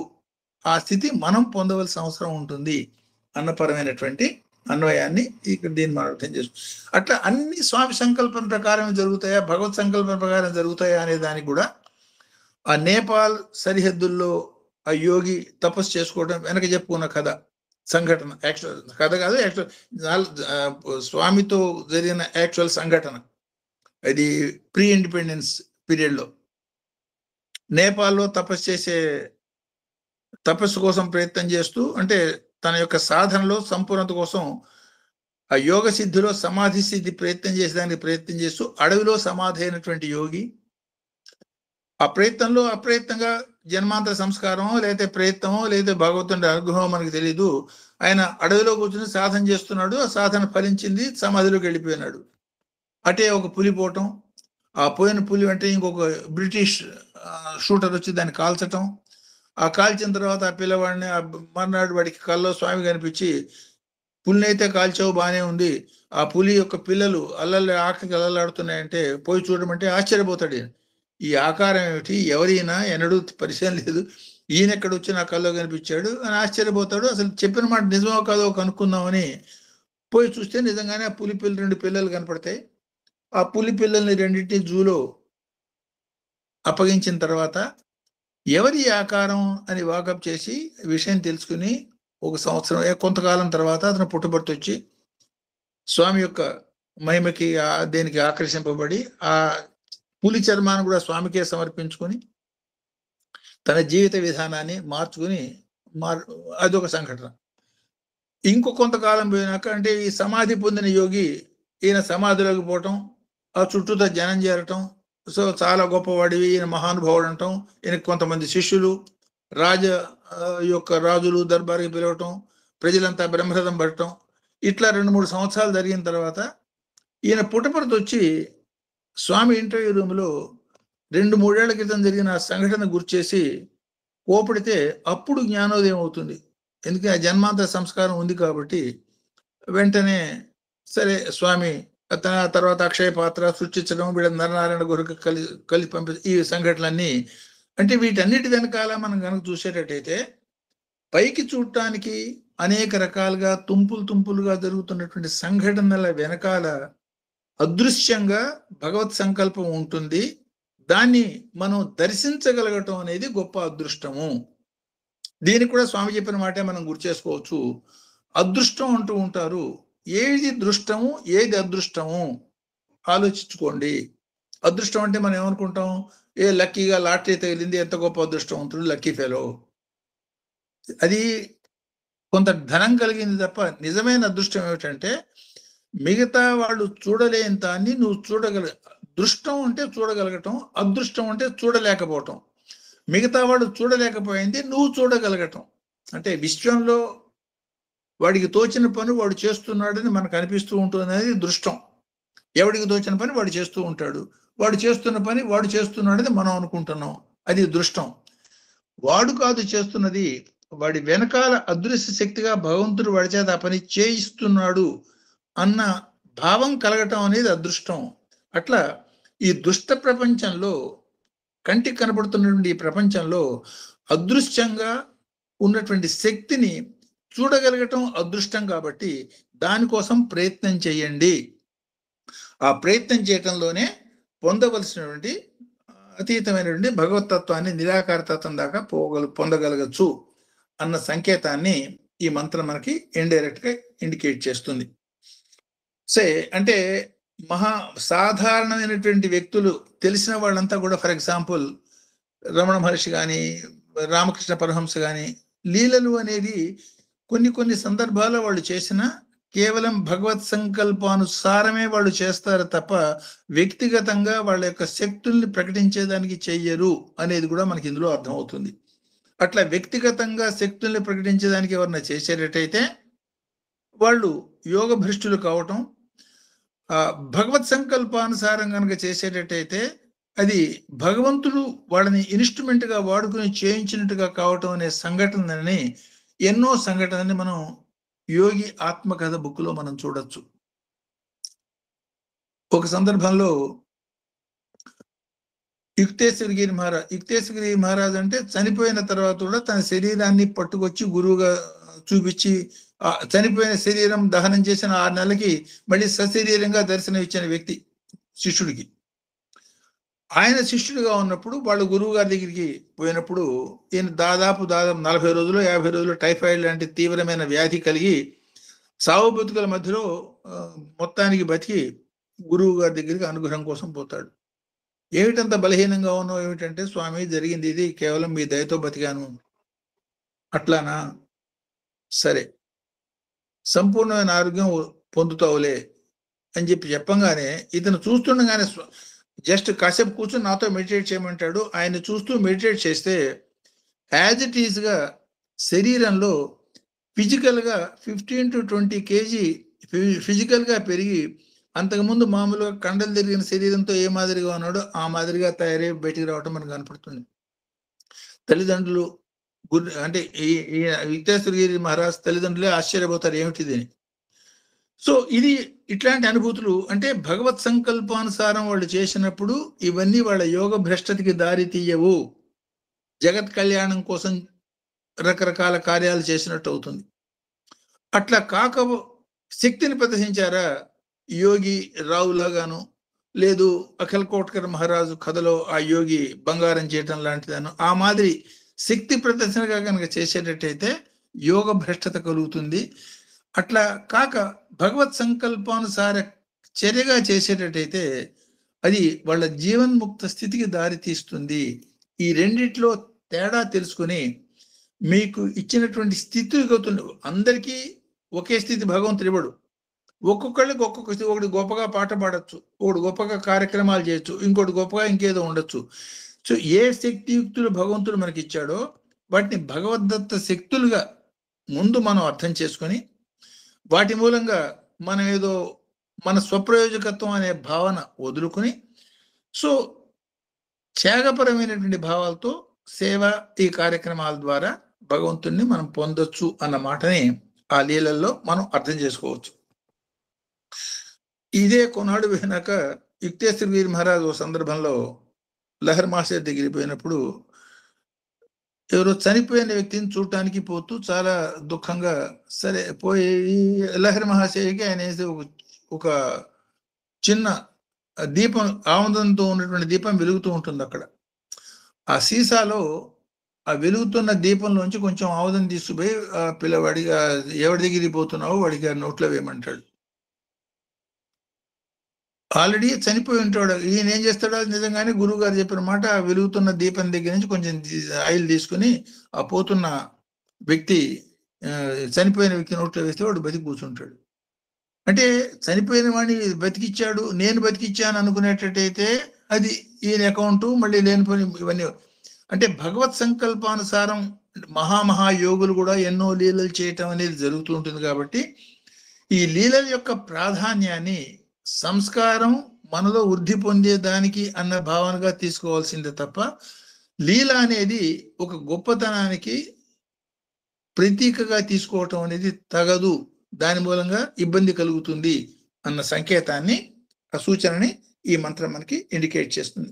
ఆ స్థితి మనం పొందవలసిన అవసరం ఉంటుంది అన్నపరమైనటువంటి అన్వయాన్ని ఇక్కడ దీన్ని మనం అర్థం చేసుకో. అట్లా అన్ని స్వామి సంకల్పం ప్రకారం జరుగుతాయా, భగవత్ సంకల్పం ప్రకారం జరుగుతాయా అనే దానికి కూడా ఆ నేపాల్ సరిహద్దుల్లో ఆ యోగి తపస్సు చేసుకోవడం వెనక చెప్పుకున్న కథ సంఘటన, యాక్చువల్ కథ కాదు, యాక్చువల్ స్వామితో జరిగిన యాక్చువల్ సంఘటన. అది ప్రీ ఇండిపెండెన్స్ పీరియడ్లో నేపాల్లో తపస్సు కోసం ప్రయత్నం చేస్తూ, అంటే తన యొక్క సాధనలో సంపూర్ణత కోసం ఆ యోగ సిద్ధిలో సమాధి స్థితి ప్రయత్నం చేస్తూ అడవిలో సమాధి అయినటువంటి యోగి ఆ ప్రయత్నంలో అప్రయత్నంగా జన్మాంతర సంస్కారమో లేకపోతే ప్రయత్నమో లేకపోతే భగవంతుడి అనుగ్రహం మనకు తెలీదు, ఆయన అడవిలో కూర్చొని సాధన చేస్తున్నాడు, ఆ సాధన ఫలించింది, సమాధిలోకి వెళ్ళిపోయినాడు. అటే ఒక పులి పోవటం, ఆ పోయిన పులి అంటే ఇంకొక బ్రిటిష్ షూటర్ వచ్చి దాన్ని కాల్చటం, ఆ కాల్చిన తర్వాత ఆ పిల్లవాడిని మర్నాడు వాడికి కల్లో స్వామి కనిపించి పులిని అయితే కాల్చావు బాగానే ఉంది, ఆ పులి యొక్క పిల్లలు ఆకలికి అల్లలాడుతున్నాయంటే పోయి చూడమంటే ఆశ్చర్యపోతాడు. ఈ ఆకారం ఏమిటి, ఎవరైనా ఎన్నడూ పరిచయం లేదు, ఈయన ఎక్కడ వచ్చి నా కల్లో కనిపించాడు అని ఆశ్చర్యపోతాడు. అసలు చెప్పిన మాట నిజమో కాదో కనుక్కుందామని పోయి చూస్తే నిజంగానే ఆ పులి 2 పిల్లలు కనపడతాయి. ఆ పులి పిల్లల్ని రెండింటిని జూలో అప్పగించిన తర్వాత ఎవరి ఆకారం అని వాకప్ చేసి విషయం తెలుసుకుని ఒక సంవత్సరం కొంతకాలం తర్వాత అతను పుట్టుబడితే వచ్చి స్వామి యొక్క మహిమకి దేనికి ఆకర్షింపబడి ఆ పులి చర్మాన్ని కూడా స్వామికే సమర్పించుకొని తన జీవిత విధానాన్ని మార్చుకుని అదొక సంఘటన. ఇంకో కొంతకాలం పోయినాక, అంటే ఈ సమాధి పొందిన యోగి ఈయన సమాధిలోకి పోవటం, ఆ చుట్టూతో జనం చేరటం, సో చాలా గొప్పవాడివి ఈయన మహానుభావుడు అంటాం, ఈయనకి కొంతమంది శిష్యులు, రాజులు దర్బార్కి పిలవటం, ప్రజలంతా బ్రహ్మరథం పడటం, ఇట్లా 2-3 సంవత్సరాలు జరిగిన తర్వాత ఈయన పుట్టపర్తి వచ్చి స్వామి ఇంటర్వ్యూ రూమ్లో 2-3 ఏళ్ల క్రితం జరిగిన ఆ సంఘటన గుర్చేసి కోపడితే అప్పుడు జ్ఞానోదయం అవుతుంది. ఎందుకంటే ఆ జన్మాంతర సంస్కారం ఉంది కాబట్టి వెంటనే సరే స్వామి తర్వాత అక్షయ పాత్ర సృష్టించడం, వీళ్ళ నరనారాయణ గురికి కలిసి పంపి ఈ సంఘటనలన్నీ, అంటే వీటన్నిటి వెనకాల మనం కనుక చూసేటట్టయితే పైకి చూడటానికి అనేక రకాలుగా తుంపులుగా జరుగుతున్నటువంటి సంఘటనల వెనకాల అదృశ్యంగా భగవత్ సంకల్పం ఉంటుంది. దాన్ని మనం దర్శించగలగటం అనేది గొప్ప అదృష్టము. దీనికి కూడా స్వామి చెప్పిన మాటే మనం గుర్తు చేసుకోవచ్చు. అదృష్టం అంటూ ఉంటారు, ఏది దృష్టము ఏది అదృష్టము ఆలోచించుకోండి. అదృష్టం అంటే మనం ఏమనుకుంటాం, లక్కీగా లాటరీ తగిలింది, ఎంత గొప్ప అదృష్టవంతుడు, లక్కీ ఫెలో, అది కొంత ధనం కలిగింది తప్ప నిజమైన అదృష్టం ఏమిటంటే మిగతా వాళ్ళు చూడలేని దాన్ని నువ్వు దృష్టం అంటే చూడగలగటం, అదృష్టం అంటే చూడలేకపోవటం. మిగతా వాడు చూడలేకపోయింది నువ్వు చూడగలగటం, అంటే విశ్వంలో వాడికి తోచిన పని వాడు చేస్తున్నాడని మనకు అనిపిస్తూ ఉంటుంది, అనేది దృష్టం. ఎవడికి తోచిన పని వాడు చేస్తూ ఉంటాడు, వాడు చేస్తున్న పని వాడు చేస్తున్నాడని మనం అనుకుంటున్నాం, అది దృష్టం. వాడు కాదు చేస్తున్నది, వాడి వెనకాల అదృశ్య శక్తిగా భగవంతుడు వాడి చేత ఆ పని చేయిస్తున్నాడు అన్న భావం కలగటం అనేది అదృష్టం. అట్లా ఈ దుష్ట ప్రపంచంలో, కంటికి కనపడుతున్నటువంటి ఈ ప్రపంచంలో అదృశ్యంగా ఉన్నటువంటి శక్తిని చూడగలగటం అదృష్టం. కాబట్టి దానికోసం ప్రయత్నం చేయండి. ఆ ప్రయత్నం చేయటంలోనే పొందవలసినటువంటి అతీతమైనటువంటి భగవతత్వాన్ని, నిరాకారతత్వం దాకా పొందగలగచ్చు అన్న సంకేతాన్ని ఈ మంత్రం మనకి ఇండైరెక్ట్ గా ఇండికేట్ చేస్తుంది. అంటే సాధారణమైనటువంటి వ్యక్తులు, తెలిసిన వాళ్ళంతా కూడా, ఫర్ ఎగ్జాంపుల్ రమణ మహర్షి కానీ, రామకృష్ణ పరమహంస కానీ, లీలలు అనేది కొన్ని సందర్భాల్లో వాళ్ళు చేసిన కేవలం భగవత్ సంకల్పానుసారమే వాళ్ళు చేస్తారు తప్ప వ్యక్తిగతంగా వాళ్ళ యొక్క శక్తుల్ని ప్రకటించేదానికి చెయ్యరు అనేది కూడా మనకి ఇందులో అర్థమవుతుంది. అట్లా వ్యక్తిగతంగా శక్తుల్ని ప్రకటించడానికి ఎవరన్నా చేసేటట్టయితే వాళ్ళు యోగ భ్రష్టులు కావటం, భగవత్ సంకల్పానుసారం కనుక చేసేటట్టయితే అది భగవంతుడు వాళ్ళని ఇన్స్ట్రుమెంట్ గా వాడుకుని చేయించినట్టుగా కావటం అనే సంఘటనని, ఎన్నో సంఘటనని మనం యోగి ఆత్మకథ బుక్ లో మనం చూడొచ్చు. ఒక సందర్భంలో యుక్తేశ్వరగిరి మహారాజ్ అంటే చనిపోయిన తర్వాత కూడా తన శరీరాన్ని పట్టుకొచ్చి గురువుగా చూపించి, చనిపోయిన శరీరం దహనం చేసిన 6 నెలలకి మళ్ళీ సశరీరంగా దర్శనం ఇచ్చిన వ్యక్తి శిష్యుడికి. ఆయన శిష్యుడిగా ఉన్నప్పుడు వాళ్ళు గురువు గారి దగ్గరికి పోయినప్పుడు ఈయన దాదాపు 40 రోజులు 50 రోజులు టైఫాయిడ్ లాంటి తీవ్రమైన వ్యాధి కలిగి సావు బతుకుల మధ్యలో మొత్తానికి బతికి గురువు గారి దగ్గరికి అనుగ్రహం కోసం పోతాడు. ఏమిటంత బలహీనంగా ఉన్నావు? ఏమిటంటే, స్వామి జరిగింది ఇది, కేవలం మీ దయతో బతికాను. అట్లానా? సరే, సంపూర్ణమైన ఆరోగ్యం పొందుతావులే అని చెప్పంగానే ఇతను చూస్తుండగానే జస్ట్ కాసేపు కూర్చొని నాతో మెడిటేట్ చేయమంటాడు. ఆయన చూస్తూ మెడిటేట్ చేస్తే యాజ్ ఇట్ ఈజ్ గా శరీరంలో ఫిజికల్ గా 15 to 20 kg ఫిజికల్ గా పెరిగి, అంతకుముందు మామూలుగా కండలు తిరిగిన శరీరంతో ఏ మాదిరిగా ఉన్నాడో ఆ మాదిరిగా తయారై బయటికి రావటం మనకు కనపడుతుంది. తల్లిదండ్రులు అంటే ఈ యుక్తేశ్వరగిరి మహారాజ్ తల్లిదండ్రులే ఆశ్చర్యపోతారు ఏమిటిది అని. సో ఇది ఇట్లాంటి అనుభూతులు అంటే భగవత్ సంకల్పానుసారం వాళ్ళు చేసినప్పుడు ఇవన్నీ వాళ్ళ యోగ భ్రష్టతకి దారి తీయవు. జగత్ కళ్యాణం కోసం రకరకాల కార్యాలు చేసినట్టు అవుతుంది. అట్లా కాక శక్తిని ప్రదర్శించారా యోగి రావులాగాను, లేదు అఖిల్ కోట్కర్ మహారాజు కథలో ఆ యోగి బంగారం చేయటం లాంటిదాను, ఆ మాదిరి శక్తి ప్రదర్శనగా కనుక చేసేటట్టయితే యోగ భ్రష్టత కలుగుతుంది. అట్లా కాక భగవత్ సంకల్పానుసార చర్యగా చేసేటట్టయితే అది వాళ్ళ జీవన్ముక్త స్థితికి దారి తీస్తుంది. ఈ రెండిట్లో తేడా తెలుసుకుని మీకు ఇచ్చినటువంటి స్థితిగతులు, అందరికీ ఒకే స్థితి భగవంతుడు ఇవ్వడు. ఒక్కొక్కళ్ళకి ఒక్కొక్క స్థితి. ఒకటి గొప్పగా పాట పాడచ్చు, ఒకటి గొప్పగా కార్యక్రమాలు చేయొచ్చు, ఇంకోటి గొప్పగా ఇంకేదో ఉండొచ్చు. సో ఏ శక్తియుక్తులు భగవంతుడు మనకి ఇచ్చాడో వాటిని భగవద్దత్త శక్తులుగా ముందు మనం అర్థం చేసుకొని, వాటి మూలంగా మనం ఏదో మన స్వప్రయోజకత్వం అనే భావన వదులుకొని, సో త్యాగపరమైనటువంటి భావాలతో సేవ, ఈ కార్యక్రమాల ద్వారా భగవంతుణ్ణి మనం పొందొచ్చు అన్న మాటని ఆ లీలల్లో మనం అర్థం చేసుకోవచ్చు. ఇదే కొన్నాడు పోయినాక యుక్తేశ్వరగిరి మహారాజ్ ఓ సందర్భంలో లహర్ మాస్టర్ దగ్గరికి పోయినప్పుడు ఎవరో చనిపోయిన వ్యక్తిని చూడటానికి పోతూ చాలా దుఃఖంగా, సరే పోయి లహరి మహాశయకి ఆయన ఒక చిన్న దీపం, ఆనందంతో ఉన్నటువంటి దీపం వెలుగుతూ ఉంటుంది అక్కడ. ఆ సీసాలో ఆ వెలుగుతున్న దీపంలోంచి కొంచెం ఆముదం తీసుకుపోయి ఆ పిల్లవాడిగా ఎవరి దగ్గరికి పోతున్నావో వాడికి ఆ నోట్లో వేయమంటాడు. ఆల్రెడీ చనిపోయి ఉంటాడు. ఈయన ఏం చేస్తాడో నిజంగానే గురువు గారు చెప్పిన మాట, ఆ వెలుగుతున్న దీపం దగ్గర నుంచి కొంచెం ఆయిల్ తీసుకుని ఆ పోతున్న వ్యక్తి, చనిపోయిన వ్యక్తి నోట్లో వేస్తే వాడు బతికి కూర్చుంటాడు. అంటే చనిపోయిన వాడిని బతికిచ్చాడు, నేను బతికిచ్చాను అనుకునేటట్టయితే అది ఈయన అకౌంటు, మళ్ళీ లేనిపోయి ఇవన్నీ. అంటే భగవత్ సంకల్పానుసారం మహాయోగులు కూడా ఎన్నో లీలలు చేయటం అనేది జరుగుతూ ఉంటుంది. కాబట్టి ఈ లీలల యొక్క ప్రాధాన్యాన్ని సంస్కారం మనలో వృద్ధి పొందేదానికి అన్న భావనగా తీసుకోవాల్సిందే తప్ప, లీల అనేది ఒక గొప్పతనానికి ప్రతీకగా తీసుకోవటం అనేది తగదు. దాని మూలంగా ఇబ్బంది కలుగుతుంది అన్న సంకేతాన్ని, ఆ సూచనని ఈ మంత్రం మనకి ఇండికేట్ చేస్తుంది.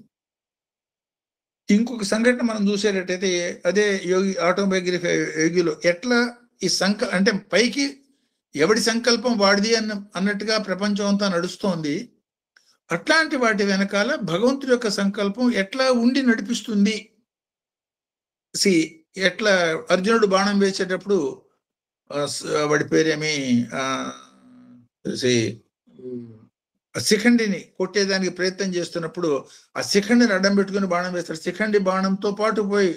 ఇంకొక సంఘటన మనం చూసేటట్టయితే అదే యోగి ఆటోబయోగ్రఫీ యోగిలో ఎట్లా ఈ అంటే పైకి ఎవడి సంకల్పం వాడిది అన్నట్టుగా ప్రపంచం అంతా నడుస్తోంది. అట్లాంటి వాటి వెనకాల భగవంతుడి యొక్క సంకల్పం ఎట్లా ఉండి నడిపిస్తుంది. ఎట్లా అర్జునుడు బాణం వేసేటప్పుడు వాడి పేరేమి శిఖండిని కొట్టేదానికి ప్రయత్నం చేస్తున్నప్పుడు ఆ శిఖండిని అడ్డం పెట్టుకుని బాణం వేస్తాడు. శిఖండి బాణంతో పాటు పోయి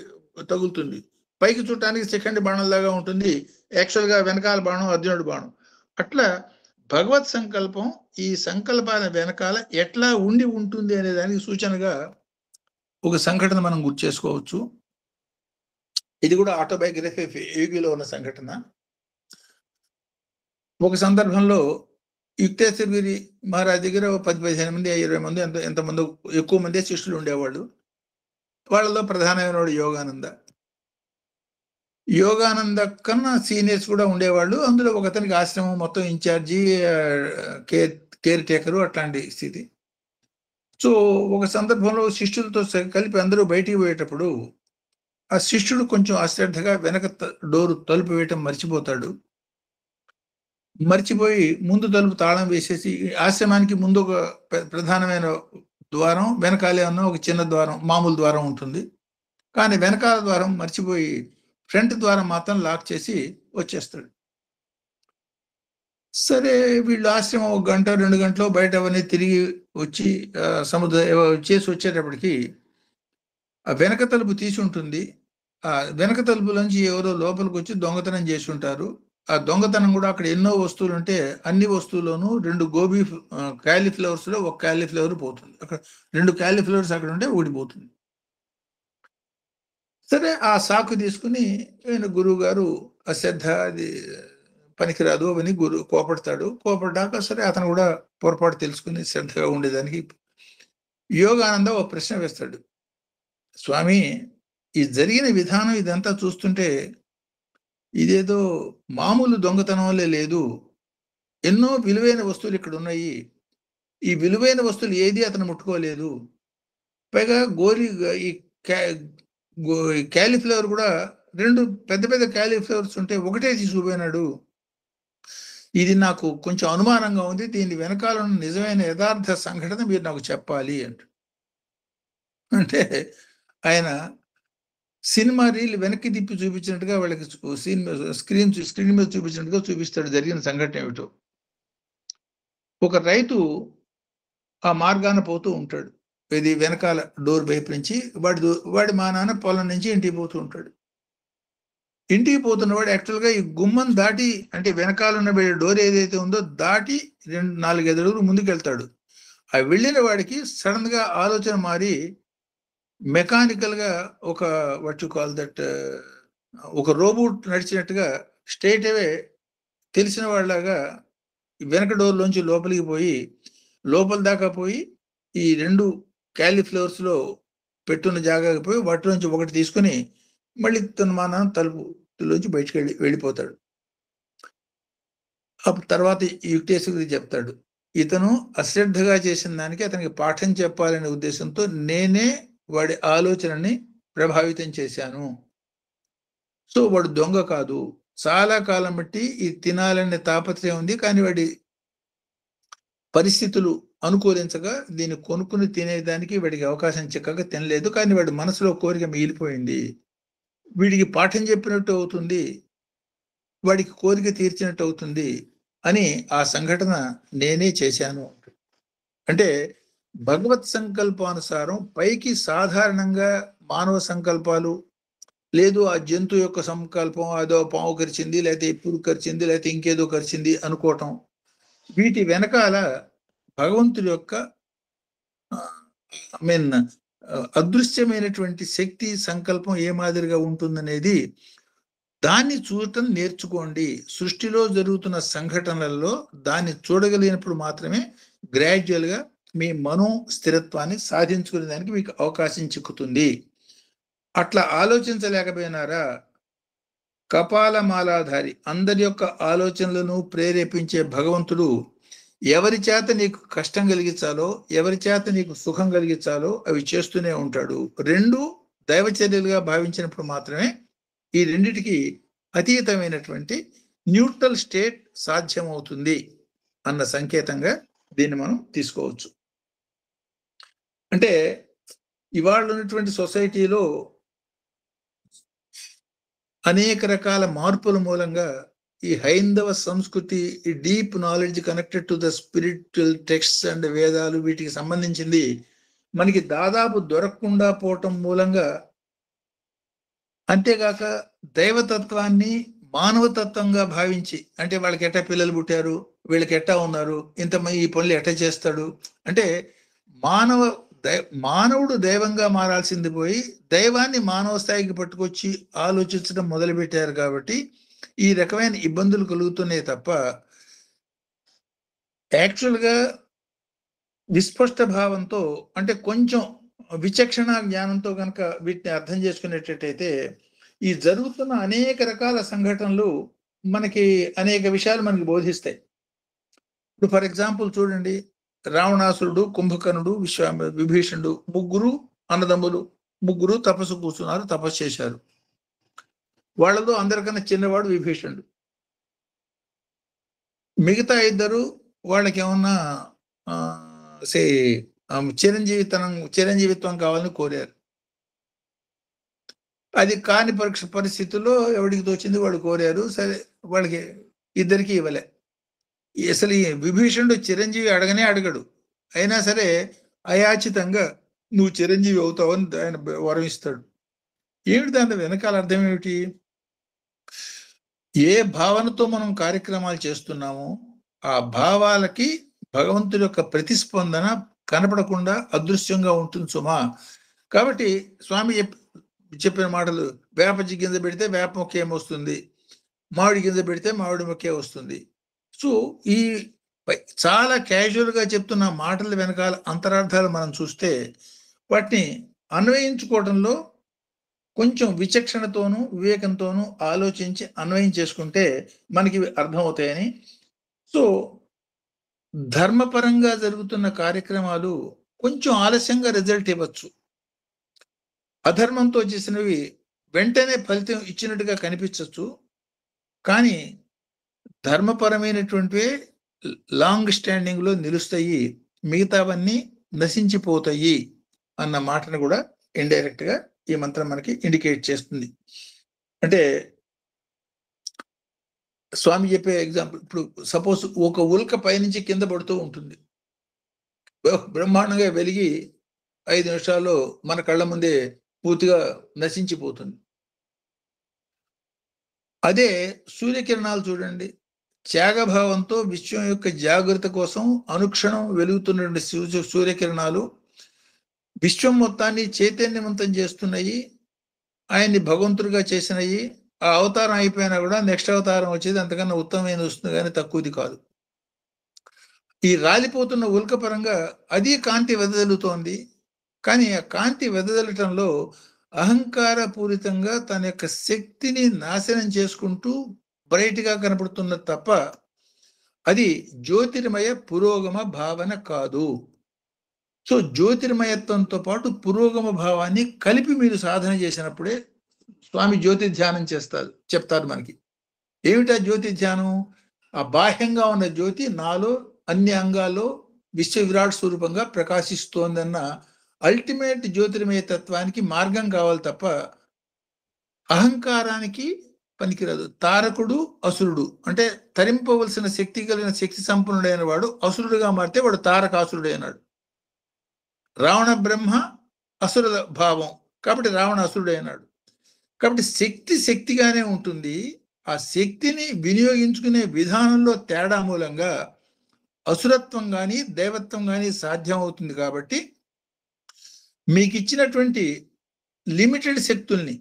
తగులుతుంది. పైకి చూడటానికి శిఖండి బాణం లాగా ఉంటుంది, యాక్చువల్ గా వెనకాల బాణం అర్జునుడి బాణం. అట్లా భగవత్ సంకల్పం ఈ సంకల్పాల వెనకాల ఎట్లా ఉండి ఉంటుంది అనే దానికి సూచనగా ఒక సంఘటన మనం గుర్తు చేసుకోవచ్చు. ఇది కూడా ఆటోబయోగ్రఫీ ఆఫ్ యోగిలో ఉన్న సంఘటన. ఒక సందర్భంలో యుక్తేశ్వరగిరి మహారాజ్ దగ్గర 10-15 మంది 20 మంది ఎంతమంది ఎక్కువ మంది శిష్యులు ఉండేవాళ్ళు. వాళ్ళలో ప్రధానమైన వాడు యోగానంద. యోగానంద కన్నా సీనియర్స్ కూడా ఉండేవాళ్ళు. అందులో ఒకతనికి ఆశ్రమం మొత్తం ఇన్ఛార్జి, కేర్ టేకరు అట్లాంటి స్థితి. సో ఒక సందర్భంలో శిష్యులతో కలిపి అందరూ బయటికి పోయేటప్పుడు ఆ శిష్యుడు కొంచెం అశ్రద్ధగా వెనక డోరు తలుపు వేయటం మర్చిపోతాడు. మర్చిపోయి ముందు తలుపు తాళం వేసేసి, ఆశ్రమానికి ముందు ఒక ప్రధానమైన ద్వారం, వెనకాలే ఉన్న ఒక చిన్న ద్వారం, మామూలు ద్వారం ఉంటుంది. కానీ వెనకాల ద్వారం మర్చిపోయి ఫ్రంట్ ద్వారం మాత్రం లాక్ చేసి వచ్చేస్తాడు. సరే వీళ్ళు ఆశ్రమం 1 గంట 2 గంటలో బయట అవన్నీ తిరిగి వచ్చి చేసి వచ్చేటప్పటికి ఆ వెనక తలుపు తీసి ఉంటుంది. ఆ వెనక తలుపులోంచి ఎవరో లోపలికి వచ్చి దొంగతనం చేసి ఉంటారు. ఆ దొంగతనం కూడా అక్కడ ఎన్నో వస్తువులు ఉంటే అన్ని వస్తువుల్లోనూ 2 గోబీ క్యాలీఫ్లవర్స్ లో 1 క్యాలీఫ్లవర్ పోతుంది. అక్కడ 2 క్యాలీఫ్లవర్స్ అక్కడ ఉంటే ఊడిపోతుంది. సరే ఆ సాకు తీసుకుని గురువు గారు అశ్రద్ధ, అది పనికిరాదు అని గురువు కోపడ్డాక సరే అతను కూడా పొరపాటు తెలుసుకుని శ్రద్ధగా ఉండేదానికి యోగానంద ఒక ప్రశ్న వేస్తాడు. స్వామి, ఈ జరిగిన విధానం ఇదంతా చూస్తుంటే ఇదేదో మామూలు దొంగతనం వల్లే లేదు. ఎన్నో విలువైన వస్తువులు ఇక్కడ ఉన్నాయి. ఈ విలువైన వస్తువులు ఏది అతను ముట్టుకోలేదు. పైగా ఈ క్యాలీఫ్లవర్ కూడా 2 పెద్ద పెద్ద క్యాలీఫ్లవర్స్ ఉంటే ఒకటే తీసుకుపోయినాడు. ఇది నాకు కొంచెం అనుమానంగా ఉంది. దీని వెనకాల ఉన్న నిజమైన యథార్థ సంఘటన మీరు నాకు చెప్పాలి అంటే ఆయన సినిమా రీల్ వెనక్కి తిప్పి చూపించినట్టుగా వాళ్ళకి స్క్రీన్ మీద చూపించినట్టుగా చూపిస్తాడు జరిగిన సంఘటన ఏమిటో. ఒక రైతు ఆ మార్గాన పోతూ ఉంటాడు. ఇది వెనకాల డోర్ వైపు నుంచి వాడి మా నాన్న పొలం నుంచి ఇంటికి పోతూ ఉంటాడు. ఇంటికి పోతున్నవాడు యాక్చువల్గా ఈ గుమ్మం దాటి, అంటే వెనకాల ఉన్న డోర్ ఏదైతే ఉందో దాటి 2-4 అడుగులు ముందుకు వెళ్తాడు. ఆ వెళ్ళిన వాడికి సడన్ గా ఆలోచన మారి మెకానికల్ గా ఒక రోబోట్ నడిచినట్టుగా స్ట్రైట్ అవే తెలిసిన వాళ్ళలాగా వెనక డోర్లోంచి లోపలికి పోయి లోపల దాకా పోయి ఈ 2 క్యాలీఫ్లవర్స్ లో పెట్టున్న జాగాకి పోయి వాటిలోంచి ఒకటి తీసుకుని మళ్ళీ తన మా నాన్న తలుపులోంచి బయటికి వెళ్ళిపోతాడు. అప్పుడు తర్వాత యుక్తేశ్వరుడు చెప్తాడు, ఇతను అశ్రద్ధగా చేసిన దానికి అతనికి పాఠం చెప్పాలనే ఉద్దేశంతో నేనే వాడి ఆలోచనని ప్రభావితం చేశాను. సో వాడు దొంగ కాదు. చాలా కాలం బట్టి ఈ తినాలనే తాపత్రయం ఉంది, కానీ వాడి పరిస్థితులు అనుకూలించగా దీన్ని కొనుక్కుని తినేదానికి వాడికి అవకాశం చిక్కగా తినలేదు. కానీ వాడి మనసులో కోరిక మిగిలిపోయింది. వీడికి పాఠం చెప్పినట్టు అవుతుంది, వాడికి కోరిక తీర్చినట్టు అవుతుంది అని ఆ సంఘటన నేనే చేశాను. అంటే భగవత్ సంకల్పానుసారం పైకి సాధారణంగా మానవ సంకల్పాలు లేదు, ఆ జంతు యొక్క సంకల్పం, అదో పాము కరిచింది, లేకపోతే ఎప్పుడు కరిచింది, లేకపోతే ఇంకేదో కరిచింది అనుకోవటం, వీటి వెనకాల భగవంతుడి యొక్క అదృశ్యమైనటువంటి శక్తి సంకల్పం ఏ మాదిరిగా ఉంటుందనేది దాన్ని చూడటం నేర్చుకోండి. సృష్టిలో జరుగుతున్న సంఘటనలలో దాన్ని చూడగలిగినప్పుడు మాత్రమే గ్రాడ్యువల్ గా మీ మనో స్థిరత్వాన్ని సాధించుకునే దానికి మీకు అవకాశం చిక్కుతుంది. అట్లా ఆలోచించలేకపోయినారా? కపాలమాలాధారి అందరి యొక్క ఆలోచనలను ప్రేరేపించే భగవంతుడు ఎవరి చేత నీకు కష్టం కలిగించాలో, ఎవరి చేత నీకు సుఖం కలిగించాలో అవి చేస్తూనే ఉంటాడు. 2 దైవచర్యలుగా భావించినప్పుడు మాత్రమే ఈ రెండిటికి అతీతమైనటువంటి న్యూట్రల్ స్టేట్ సాధ్యమవుతుంది అన్న సంకేతంగా దీన్ని మనం తీసుకోవచ్చు. అంటే ఇవాళ ఉన్నటువంటి సొసైటీలో అనేక రకాల మార్పుల మూలంగా ఈ హైందవ సంస్కృతి, ఈ deep knowledge connected to the spiritual texts and వేదాలు, వీటికి సంబంధించింది మనకి దాదాపు దొరకకుండా పోవటం మూలంగా, అంతేగాక దైవతత్వాన్ని మానవతత్వంగా భావించి, అంటే వాళ్ళకి ఎట్టా పిల్లలు పుట్టారు, వీళ్ళకి ఎట్టా ఉన్నారు, ఇంతమంది ఈ పనులు ఎట్టా చేస్తాడు, అంటే మానవ మానవుడు దైవంగా మారాల్సింది పోయి దైవాన్ని మానవ స్థాయికి పట్టుకొచ్చి ఆలోచించడం మొదలుపెట్టారు కాబట్టి ఈ రకమైన ఇబ్బందులు కలుగుతున్నాయి తప్ప యాక్చువల్గా విస్పష్ట భావంతో అంటే కొంచెం విచక్షణ జ్ఞానంతో కనుక వీటిని అర్థం చేసుకునేటట్టయితే ఈ జరుగుతున్న అనేక రకాల సంఘటనలు మనకి అనేక విషయాలు మనకి బోధిస్తాయి. ఇప్పుడు ఫర్ ఎగ్జాంపుల్ చూడండి, రావణాసురుడు, కుంభకర్ణుడు, విభీషణుడు ముగ్గురు అన్నదమ్ములు, ముగ్గురు తపస్సు కూర్చున్నారు, తపస్సు చేశారు. వాళ్ళలో అందరికన్నా చిన్నవాడు విభీషణుడు. మిగతా ఇద్దరు వాళ్ళకి ఏమన్నా చిరంజీవిత్వం కావాలని కోరారు. అది కాని పరిస్థితుల్లో ఎవడికి తోచింది వాడు కోరారు. సరే, వాళ్ళకి ఇద్దరికి ఇవ్వలే. అసలు ఈ విభీషణుడు చిరంజీవి అడగనే అడగడు. అయినా సరే అయాచితంగా నువ్వు చిరంజీవి అవుతావని ఆయన వరం ఇస్తాడు. ఏమిటి దాని వెనకాల అర్థం ఏమిటి? ఏ భావనతో మనం కార్యక్రమాలు చేస్తున్నామో ఆ భావాలకి భగవంతుడి యొక్క ప్రతిస్పందన కనపడకుండా అదృశ్యంగా ఉంటుంది సుమా. కాబట్టి స్వామి చెప్పిన మాటలు, వేప గింజ పెడితే వేప మొక్క ఏమొస్తుంది, మామిడి గింజ పెడితే మామిడి మొక్కే వస్తుంది. సో ఈ చాలా క్యాజువల్గా చెప్తున్న మాటల వెనకాల అంతరార్థాలు మనం చూస్తే వాటిని అన్వయించుకోవడంలో కొంచెం విచక్షణతోనూ వివేకంతోనూ ఆలోచించి అన్వయం చేసుకుంటే మనకి అర్థమవుతాయని. సో ధర్మపరంగా జరుగుతున్న కార్యక్రమాలు కొంచెం ఆలస్యంగా రిజల్ట్ ఇవ్వచ్చు. అధర్మంతో చేసినవి వెంటనే ఫలితం ఇచ్చినట్టుగా కనిపించవచ్చు. కానీ ధర్మపరమైనటువంటివే లాంగ్ స్టాండింగ్ లో నిలుస్తాయి, మిగతావన్నీ నశించిపోతాయి అన్న మాటను కూడా ఇండైరెక్ట్ గా ఈ మంత్రం మనకి ఇండికేట్ చేస్తుంది. అంటే స్వామి చెప్పే ఎగ్జాంపుల్, ఇప్పుడు సపోజ్ ఒక ఉల్క పైనుంచి కింద పడుతూ ఉంటుంది, బ్రహ్మాండంగా వెలిగి 5 నిమిషాల్లో మన కళ్ళ ముందే పూర్తిగా నశించిపోతుంది. అదే సూర్యకిరణాలు చూడండి, త్యాగభావంతో విశ్వం యొక్క జాగ్రత్త కోసం అనుక్షణం వెలుగుతున్నటువంటి సూర్యకిరణాలు విశ్వం మొత్తాన్ని చైతన్యవంతం చేస్తున్నాయి. ఆయన్ని భగవంతుడిగా చేసినవి. ఆ అవతారం అయిపోయినా కూడా నెక్స్ట్ అవతారం వచ్చేది అంతకన్నా ఉత్తమమైన వస్తుంది, కానీ తక్కువది కాదు. ఈ రాలిపోతున్న ఉల్క పరంగా అది కాంతి వెదజల్లుతోంది. కానీ ఆ కాంతి వెదజల్లటంలో అహంకారపూరితంగా తన యొక్క శక్తిని నాశనం చేసుకుంటూ బ్రైట్గా కనపడుతున్నది తప్ప అది జ్యోతిర్మయ పురోగమ భావన కాదు. సో జ్యోతిర్మయత్వంతో పాటు పురోగమ భావాన్ని కలిపి మీరు సాధన చేసినప్పుడే స్వామి జ్యోతి ధ్యానం చెప్తారు మనకి. ఏమిటా జ్యోతి ధ్యానం? ఆ బాహ్యంగా ఉన్న జ్యోతి నాలో అన్ని అంగాల్లో విశ్వ విరాట్ స్వరూపంగా ప్రకాశిస్తోందన్న అల్టిమేట్ జ్యోతిర్మయ తత్వానికి మార్గం కావాలి తప్ప అహంకారానికి పనికిరాదు. తారకుడు అసురుడు అంటే తరింపవలసిన శక్తి కలిగిన శక్తి సంపన్నుడైన వాడు అసురుడుగా మారితే వాడు తారకాసురుడైనాడు. రావణ బ్రహ్మ అసుర భావం కాబట్టి రావణ అసురుడైనాడు. కాబట్టి శక్తి శక్తిగానే ఉంటుంది. ఆ శక్తిని వినియోగించుకునే విధానంలో తేడా మూలంగా అసురత్వం కానీ దైవత్వం కానీ సాధ్యం అవుతుంది. కాబట్టి మీకు ఇచ్చినటువంటి లిమిటెడ్ శక్తుల్ని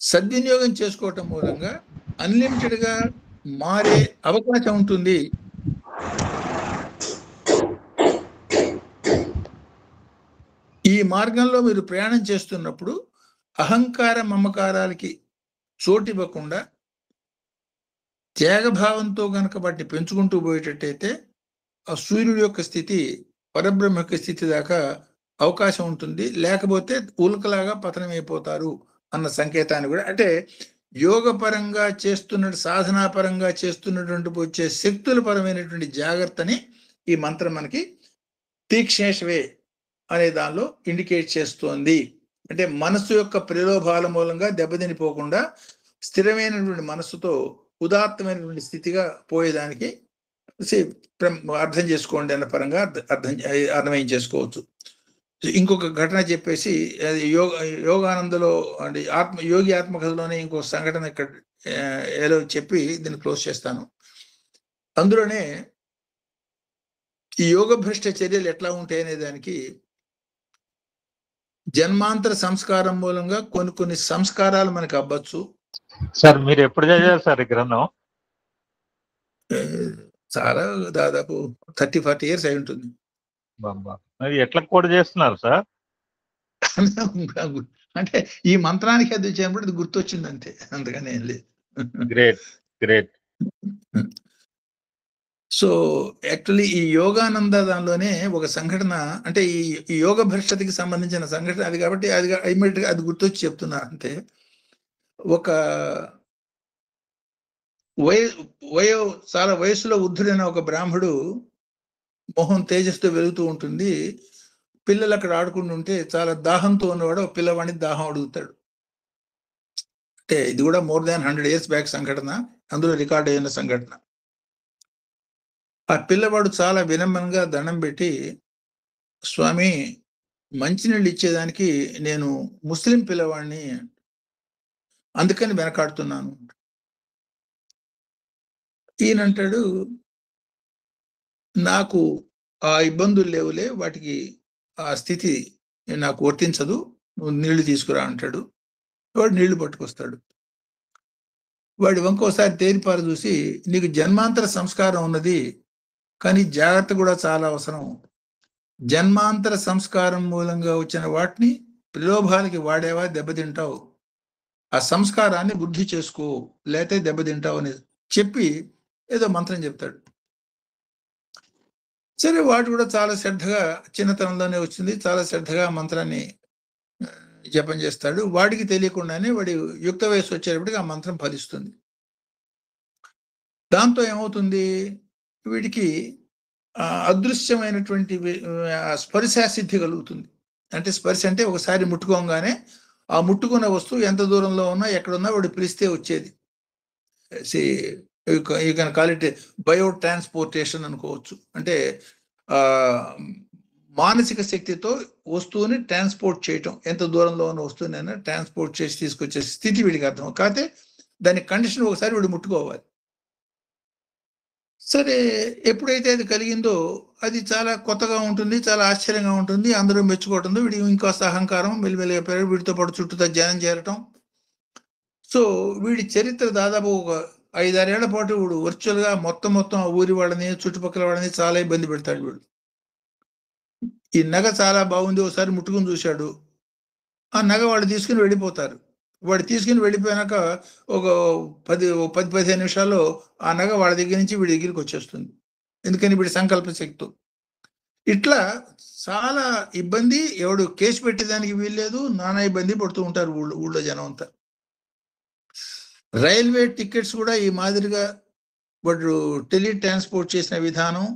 సద్వినియోగం చేసుకోవటం మూలంగా అన్లిమిటెడ్గా మారే అవకాశం ఉంటుంది. ఈ మార్గంలో మీరు ప్రయాణం చేస్తున్నప్పుడు అహంకార మమకారాలకి చోటివ్వకుండా త్యాగభావంతో కనుక వాటిని పెంచుకుంటూ పోయేటట్టయితే ఆ సూర్యుడి యొక్క స్థితి పరబ్రహ్మ యొక్క స్థితి దాకా అవకాశం ఉంటుంది. లేకపోతే ఉల్కలాగా పతనమైపోతారు అన్న సంకేతాన్ని కూడా, అంటే యోగపరంగా సాధనాపరంగా చేస్తున్నటువంటి వచ్చే శక్తుల పరమైనటువంటి జాగ్రత్తని ఈ మంత్రం మనకి తీక్షణేషవే అనే దానిలో ఇండికేట్ చేస్తోంది. అంటే మనస్సు యొక్క ప్రలోభాల మూలంగా దెబ్బతినిపోకుండా స్థిరమైనటువంటి మనస్సుతో ఉదాత్తమైనటువంటి స్థితిగా పోయేదానికి అర్థం చేసుకోండి అన్న పరంగా అర్థమయం చేసుకోవచ్చు. ఇంకొక ఘటన చెప్పేసి యోగానందలో అంటే యోగి ఆత్మకథలోనే ఇంకో సంఘటన ఇక్కడ ఏదో చెప్పి దీన్ని క్లోజ్ చేస్తాను. అందులోనే ఈ యోగ భ్రష్ట చర్యలు ఎట్లా ఉంటాయనే దానికి జన్మాంతర సంస్కారం మూలంగా కొన్ని కొన్ని సంస్కారాలు మనకి అవ్వచ్చు. సార్ మీరు ఎప్పుడు చదివారు సార్ ఈ గ్రంథం? చాలా దాదాపు 30-40 ఇయర్స్ అయి ఉంటుంది. మరి ఎట్లా కోడ్ చేస్తున్నారు సార్? అంటే ఈ మంత్రానికి అది వచ్చినప్పుడు అది గుర్తొచ్చింది అంతే, అందుకని ఏం లేదు. Great great. సో యాక్చువల్లీ ఈ యోగానంద దానిలోనే ఒక సంఘటన, అంటే ఈ యోగ భ్రష్టతకి సంబంధించిన సంఘటన అది, కాబట్టి అది ఇమ్మీడియట్ గా అది గుర్తొచ్చి చెప్తున్నా అంతే. ఒక చాలా వయసులో వృద్ధుడైన ఒక బ్రాహ్మడు మొహం తేజస్తో వెలుగుతూ ఉంటుంది. పిల్లలు అక్కడ ఆడుకుంటుంటే చాలా దాహంతో ఉన్నవాడు పిల్లవాడిని దాహం అడుగుతాడు. అంటే ఇది కూడా మోర్ దాన్ 100 years బ్యాక్ సంఘటన, అందులో రికార్డ్ అయిన సంఘటన. ఆ పిల్లవాడు చాలా వినమ్రంగా దండం పెట్టి, స్వామి మంచినీళ్ళు ఇచ్చేదానికి నేను ముస్లిం పిల్లవాడిని, అందుకని వెనకాడుతున్నాను. ఈయనంటాడు, నాకు ఆ ఇబ్బందులు లేవులే, వాటికి ఆ స్థితి నాకు వర్తించదు, నువ్వు నీళ్లు తీసుకురా అంటాడు. వాడు నీళ్లు పట్టుకొస్తాడు. వాడి వంకోసారి తేరిపారు చూసి, నీకు జన్మాంతర సంస్కారం ఉన్నది, కానీ జాగ్రత్త కూడా చాలా అవసరం. జన్మాంతర సంస్కారం మూలంగా వచ్చిన వాటిని ప్రలోభాలకి వాడేవా దెబ్బతింటావు, ఆ సంస్కారాన్ని వృద్ధి చేసుకో, లేతే దెబ్బతింటావు అని చెప్పి ఏదో మంత్రం చెప్తాడు. సరే వాడు కూడా చాలా శ్రద్ధగా, చిన్నతనంలోనే వచ్చింది, చాలా శ్రద్ధగా మంత్రాన్ని జపం చేస్తాడు. వాడికి తెలియకుండానే వాడి యుక్త వయసు వచ్చేటప్పటికి ఆ మంత్రం ఫలిస్తుంది. దాంతో ఏమవుతుంది, వీడికి అదృశ్యమైనటువంటి స్పర్శాసిద్ధి కలుగుతుంది. అంటే స్పర్శ అంటే ఒకసారి ముట్టుకోగానే ఆ ముట్టుకున్న వస్తువు ఎంత దూరంలో ఉన్నా ఎక్కడున్నా వాడు పిలిస్తే వచ్చేది. You can call it bio transportation అనుకోవచ్చు. అంటే మానసిక శక్తితో వస్తువుని ట్రాన్స్పోర్ట్ చేయటం, ఎంత దూరంలో ఉన్న వస్తువునైనా ట్రాన్స్పోర్ట్ చేసి తీసుకొచ్చే స్థితి వీడికి అర్థం. కాకపోతే దాని కండిషన్ ఒకసారి వీడు ముట్టుకోవాలి. సరే ఎప్పుడైతే అది కలిగిందో అది చాలా కొత్తగా ఉంటుంది, చాలా ఆశ్చర్యంగా ఉంటుంది, అందరూ మెచ్చుకోవటంతో వీడి ఇంకాస్త అహంకారం మెల్లిమెల్లిగా పెరిగి వీడితో పాటు చుట్టూ ధ్యానం చేరటం. సో వీడి చరిత్ర దాదాపు ఒక 5-6 ఏళ్ల పాటు వీడు వర్చువల్గా మొత్తం ఆ ఊరి వాళ్ళని, చుట్టుపక్కల వాళ్ళని చాలా ఇబ్బంది పెడతాడు. వీడు ఈ నగ చాలా బాగుంది, ఒకసారి ముట్టుకుని చూశాడు, ఆ నగ వాడు తీసుకుని వెళ్ళిపోతారు. వాడు తీసుకుని వెళ్ళిపోయాక ఒక 10-15 నిమిషాల్లో ఆ నగ వాళ్ళ దగ్గర నుంచి వీడి దగ్గరికి వచ్చేస్తుంది. ఎందుకని వీడి సంకల్ప శక్తి. ఇట్లా చాలా ఇబ్బంది, ఎవడు కేసు పెట్టేదానికి వీల్లేదు, నానా ఇబ్బంది పడుతూ ఉంటారు ఊళ్ళో జనం అంతా. రైల్వే టికెట్స్ కూడా ఈ మాదిరిగా వాడు టెలి ట్రాన్స్పోర్ట్ చేసిన విధానం,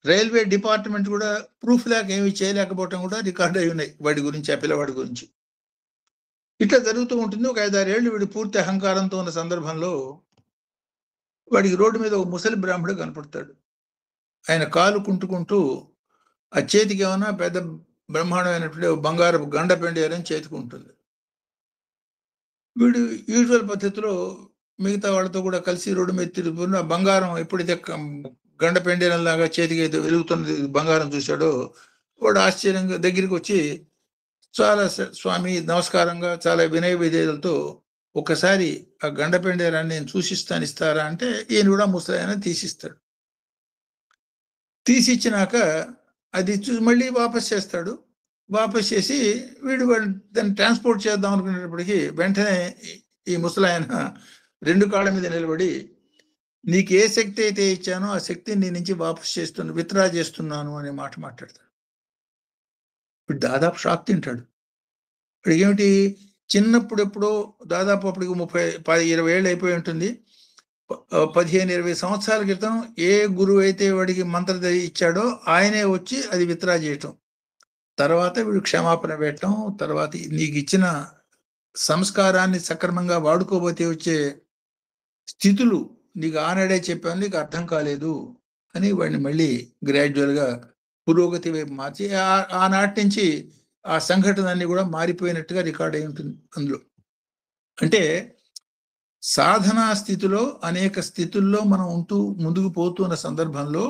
రైల్వే డిపార్ట్మెంట్ కూడా ప్రూఫ్ లేక ఏమి చేయలేకపోవటం కూడా రికార్డ్ అయి ఉన్నాయి వాడి గురించి, ఆ పిల్లవాడి గురించి. ఇట్లా జరుగుతూ ఉంటుంది. ఒక 5-6 ఏళ్ళు వీడు పూర్తి అహంకారంతో ఉన్న సందర్భంలో వాడికి రోడ్డు మీద ఒక ముసలి బ్రాహ్మడు కనపడతాడు. ఆయన కాలు కుంటుకుంటూ ఆ చేతికి ఏమన్నా పెద్ద బ్రహ్మాండమైనటువంటి బంగారపు గండ పెండేయాలని చేతికి ఉంటుంది. వీడు యూజువల్ పద్ధతిలో మిగతా వాళ్ళతో కూడా కలిసి రోడ్డు మీద తిరుగుతున్న బంగారం ఎప్పుడైతే గండ పెండేలాగా చేతికి అయితే వెలుగుతున్నది బంగారం చూశాడో వాడు ఆశ్చర్యంగా దగ్గరికి వచ్చి, చాలా స్వామి నమస్కారంగా చాలా వినయ విధేయులతో, ఒకసారి ఆ గండ పెండేరాన్ని నేను చూసిస్తాను, ఇస్తారా అంటే ఈయన కూడా ముసలాయన తీసిస్తాడు. తీసిచ్చినాక అది మళ్ళీ వాపస్ చేస్తాడు. వాపస్ చేసి వీడు దాన్ని ట్రాన్స్పోర్ట్ చేద్దాం అనుకునేటప్పటికీ వెంటనే ఈ ముసలాయన 2 కాళ్ళ మీద నిలబడి, నీకు ఏ శక్తి అయితే ఇచ్చానో ఆ శక్తిని నీ నుంచి వాపస్ విత్డ్రా చేస్తున్నాను అనే మాట మాట్లాడతాడు. వీడు దాదాపు షాక్ తింటాడు. వాడికి ఏమిటి, చిన్నప్పుడు ఎప్పుడో దాదాపు అప్పటికి 30-20 ఏళ్ళు అయిపోయి ఉంటుంది. 15-20 సంవత్సరాల క్రితం ఏ గురువు అయితే వాడికి మంత్ర ఇచ్చాడో ఆయనే వచ్చి అది విత్డ్రా చేయటం, తర్వాత వీడు క్షమాపణ పెట్టడం, తర్వాత నీకు ఇచ్చిన సంస్కారాన్ని సక్రమంగా వాడుకోబోతే వచ్చే స్థితులు నీకు ఆనాడే చెప్పాను, నీకు అర్థం కాలేదు అని వాడిని మళ్ళీ గ్రాడ్యువల్గా పురోగతి వైపు మార్చి, ఆనాటి నుంచి ఆ సంఘటన అన్ని కూడా మారిపోయినట్టుగా రికార్డ్ అయి ఉంటుంది అందులో. అంటే సాధనా స్థితిలో అనేక స్థితుల్లో మనం ఉంటూ ముందుకు పోతున్న సందర్భంలో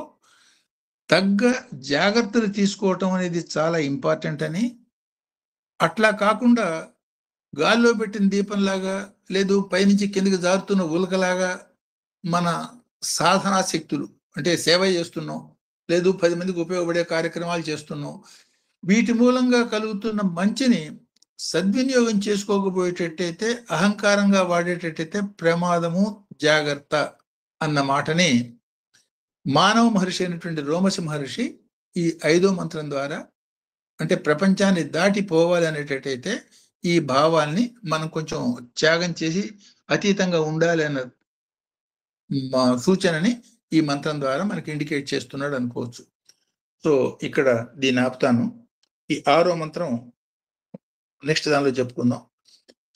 తగ్గ జాగ్రత్తలు తీసుకోవటం అనేది చాలా ఇంపార్టెంట్ అని, అట్లా కాకుండా గాల్లో పెట్టిన దీపంలాగా, లేదు పైనుంచి కిందకి జారుతున్న ఉలకలాగా మన సాధనా శక్తులు అంటే సేవ చేస్తున్నాం, లేదు 10 మందికి ఉపయోగపడే కార్యక్రమాలు చేస్తున్నాం. వీటి మూలంగా కలుగుతున్న మంచిని సద్వినియోగం చేసుకోకపోయేటట్టయితే, అహంకారంగా వాడేటట్టయితే ప్రమాదము, జాగ్రత్త అన్న మాటని మానవ మహర్షి అయినటువంటి రోమసి మహర్షి ఈ 5వ మంత్రం ద్వారా, అంటే ప్రపంచాన్ని దాటిపోవాలి అనేటట్టయితే ఈ భావాల్ని మనం కొంచెం త్యాగం చేసి అతీతంగా ఉండాలి అన్న సూచనని ఈ మంత్రం ద్వారా మనకి ఇండికేట్ చేస్తున్నాడు అనుకోవచ్చు. సో ఇక్కడ దీన్ని ఆపుతాను. ఈ 6వ మంత్రం నెక్స్ట్ దానిలో చెప్పుకుందాం.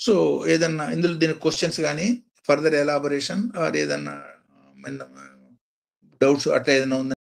సో ఏదన్నా ఇందులో దీని క్వశ్చన్స్ కానీ, ఫర్దర్ ఎలాబొరేషన్ ఆర్ ఏదన్నా డౌట్స్ అట్లా ఏదైనా ఉందా?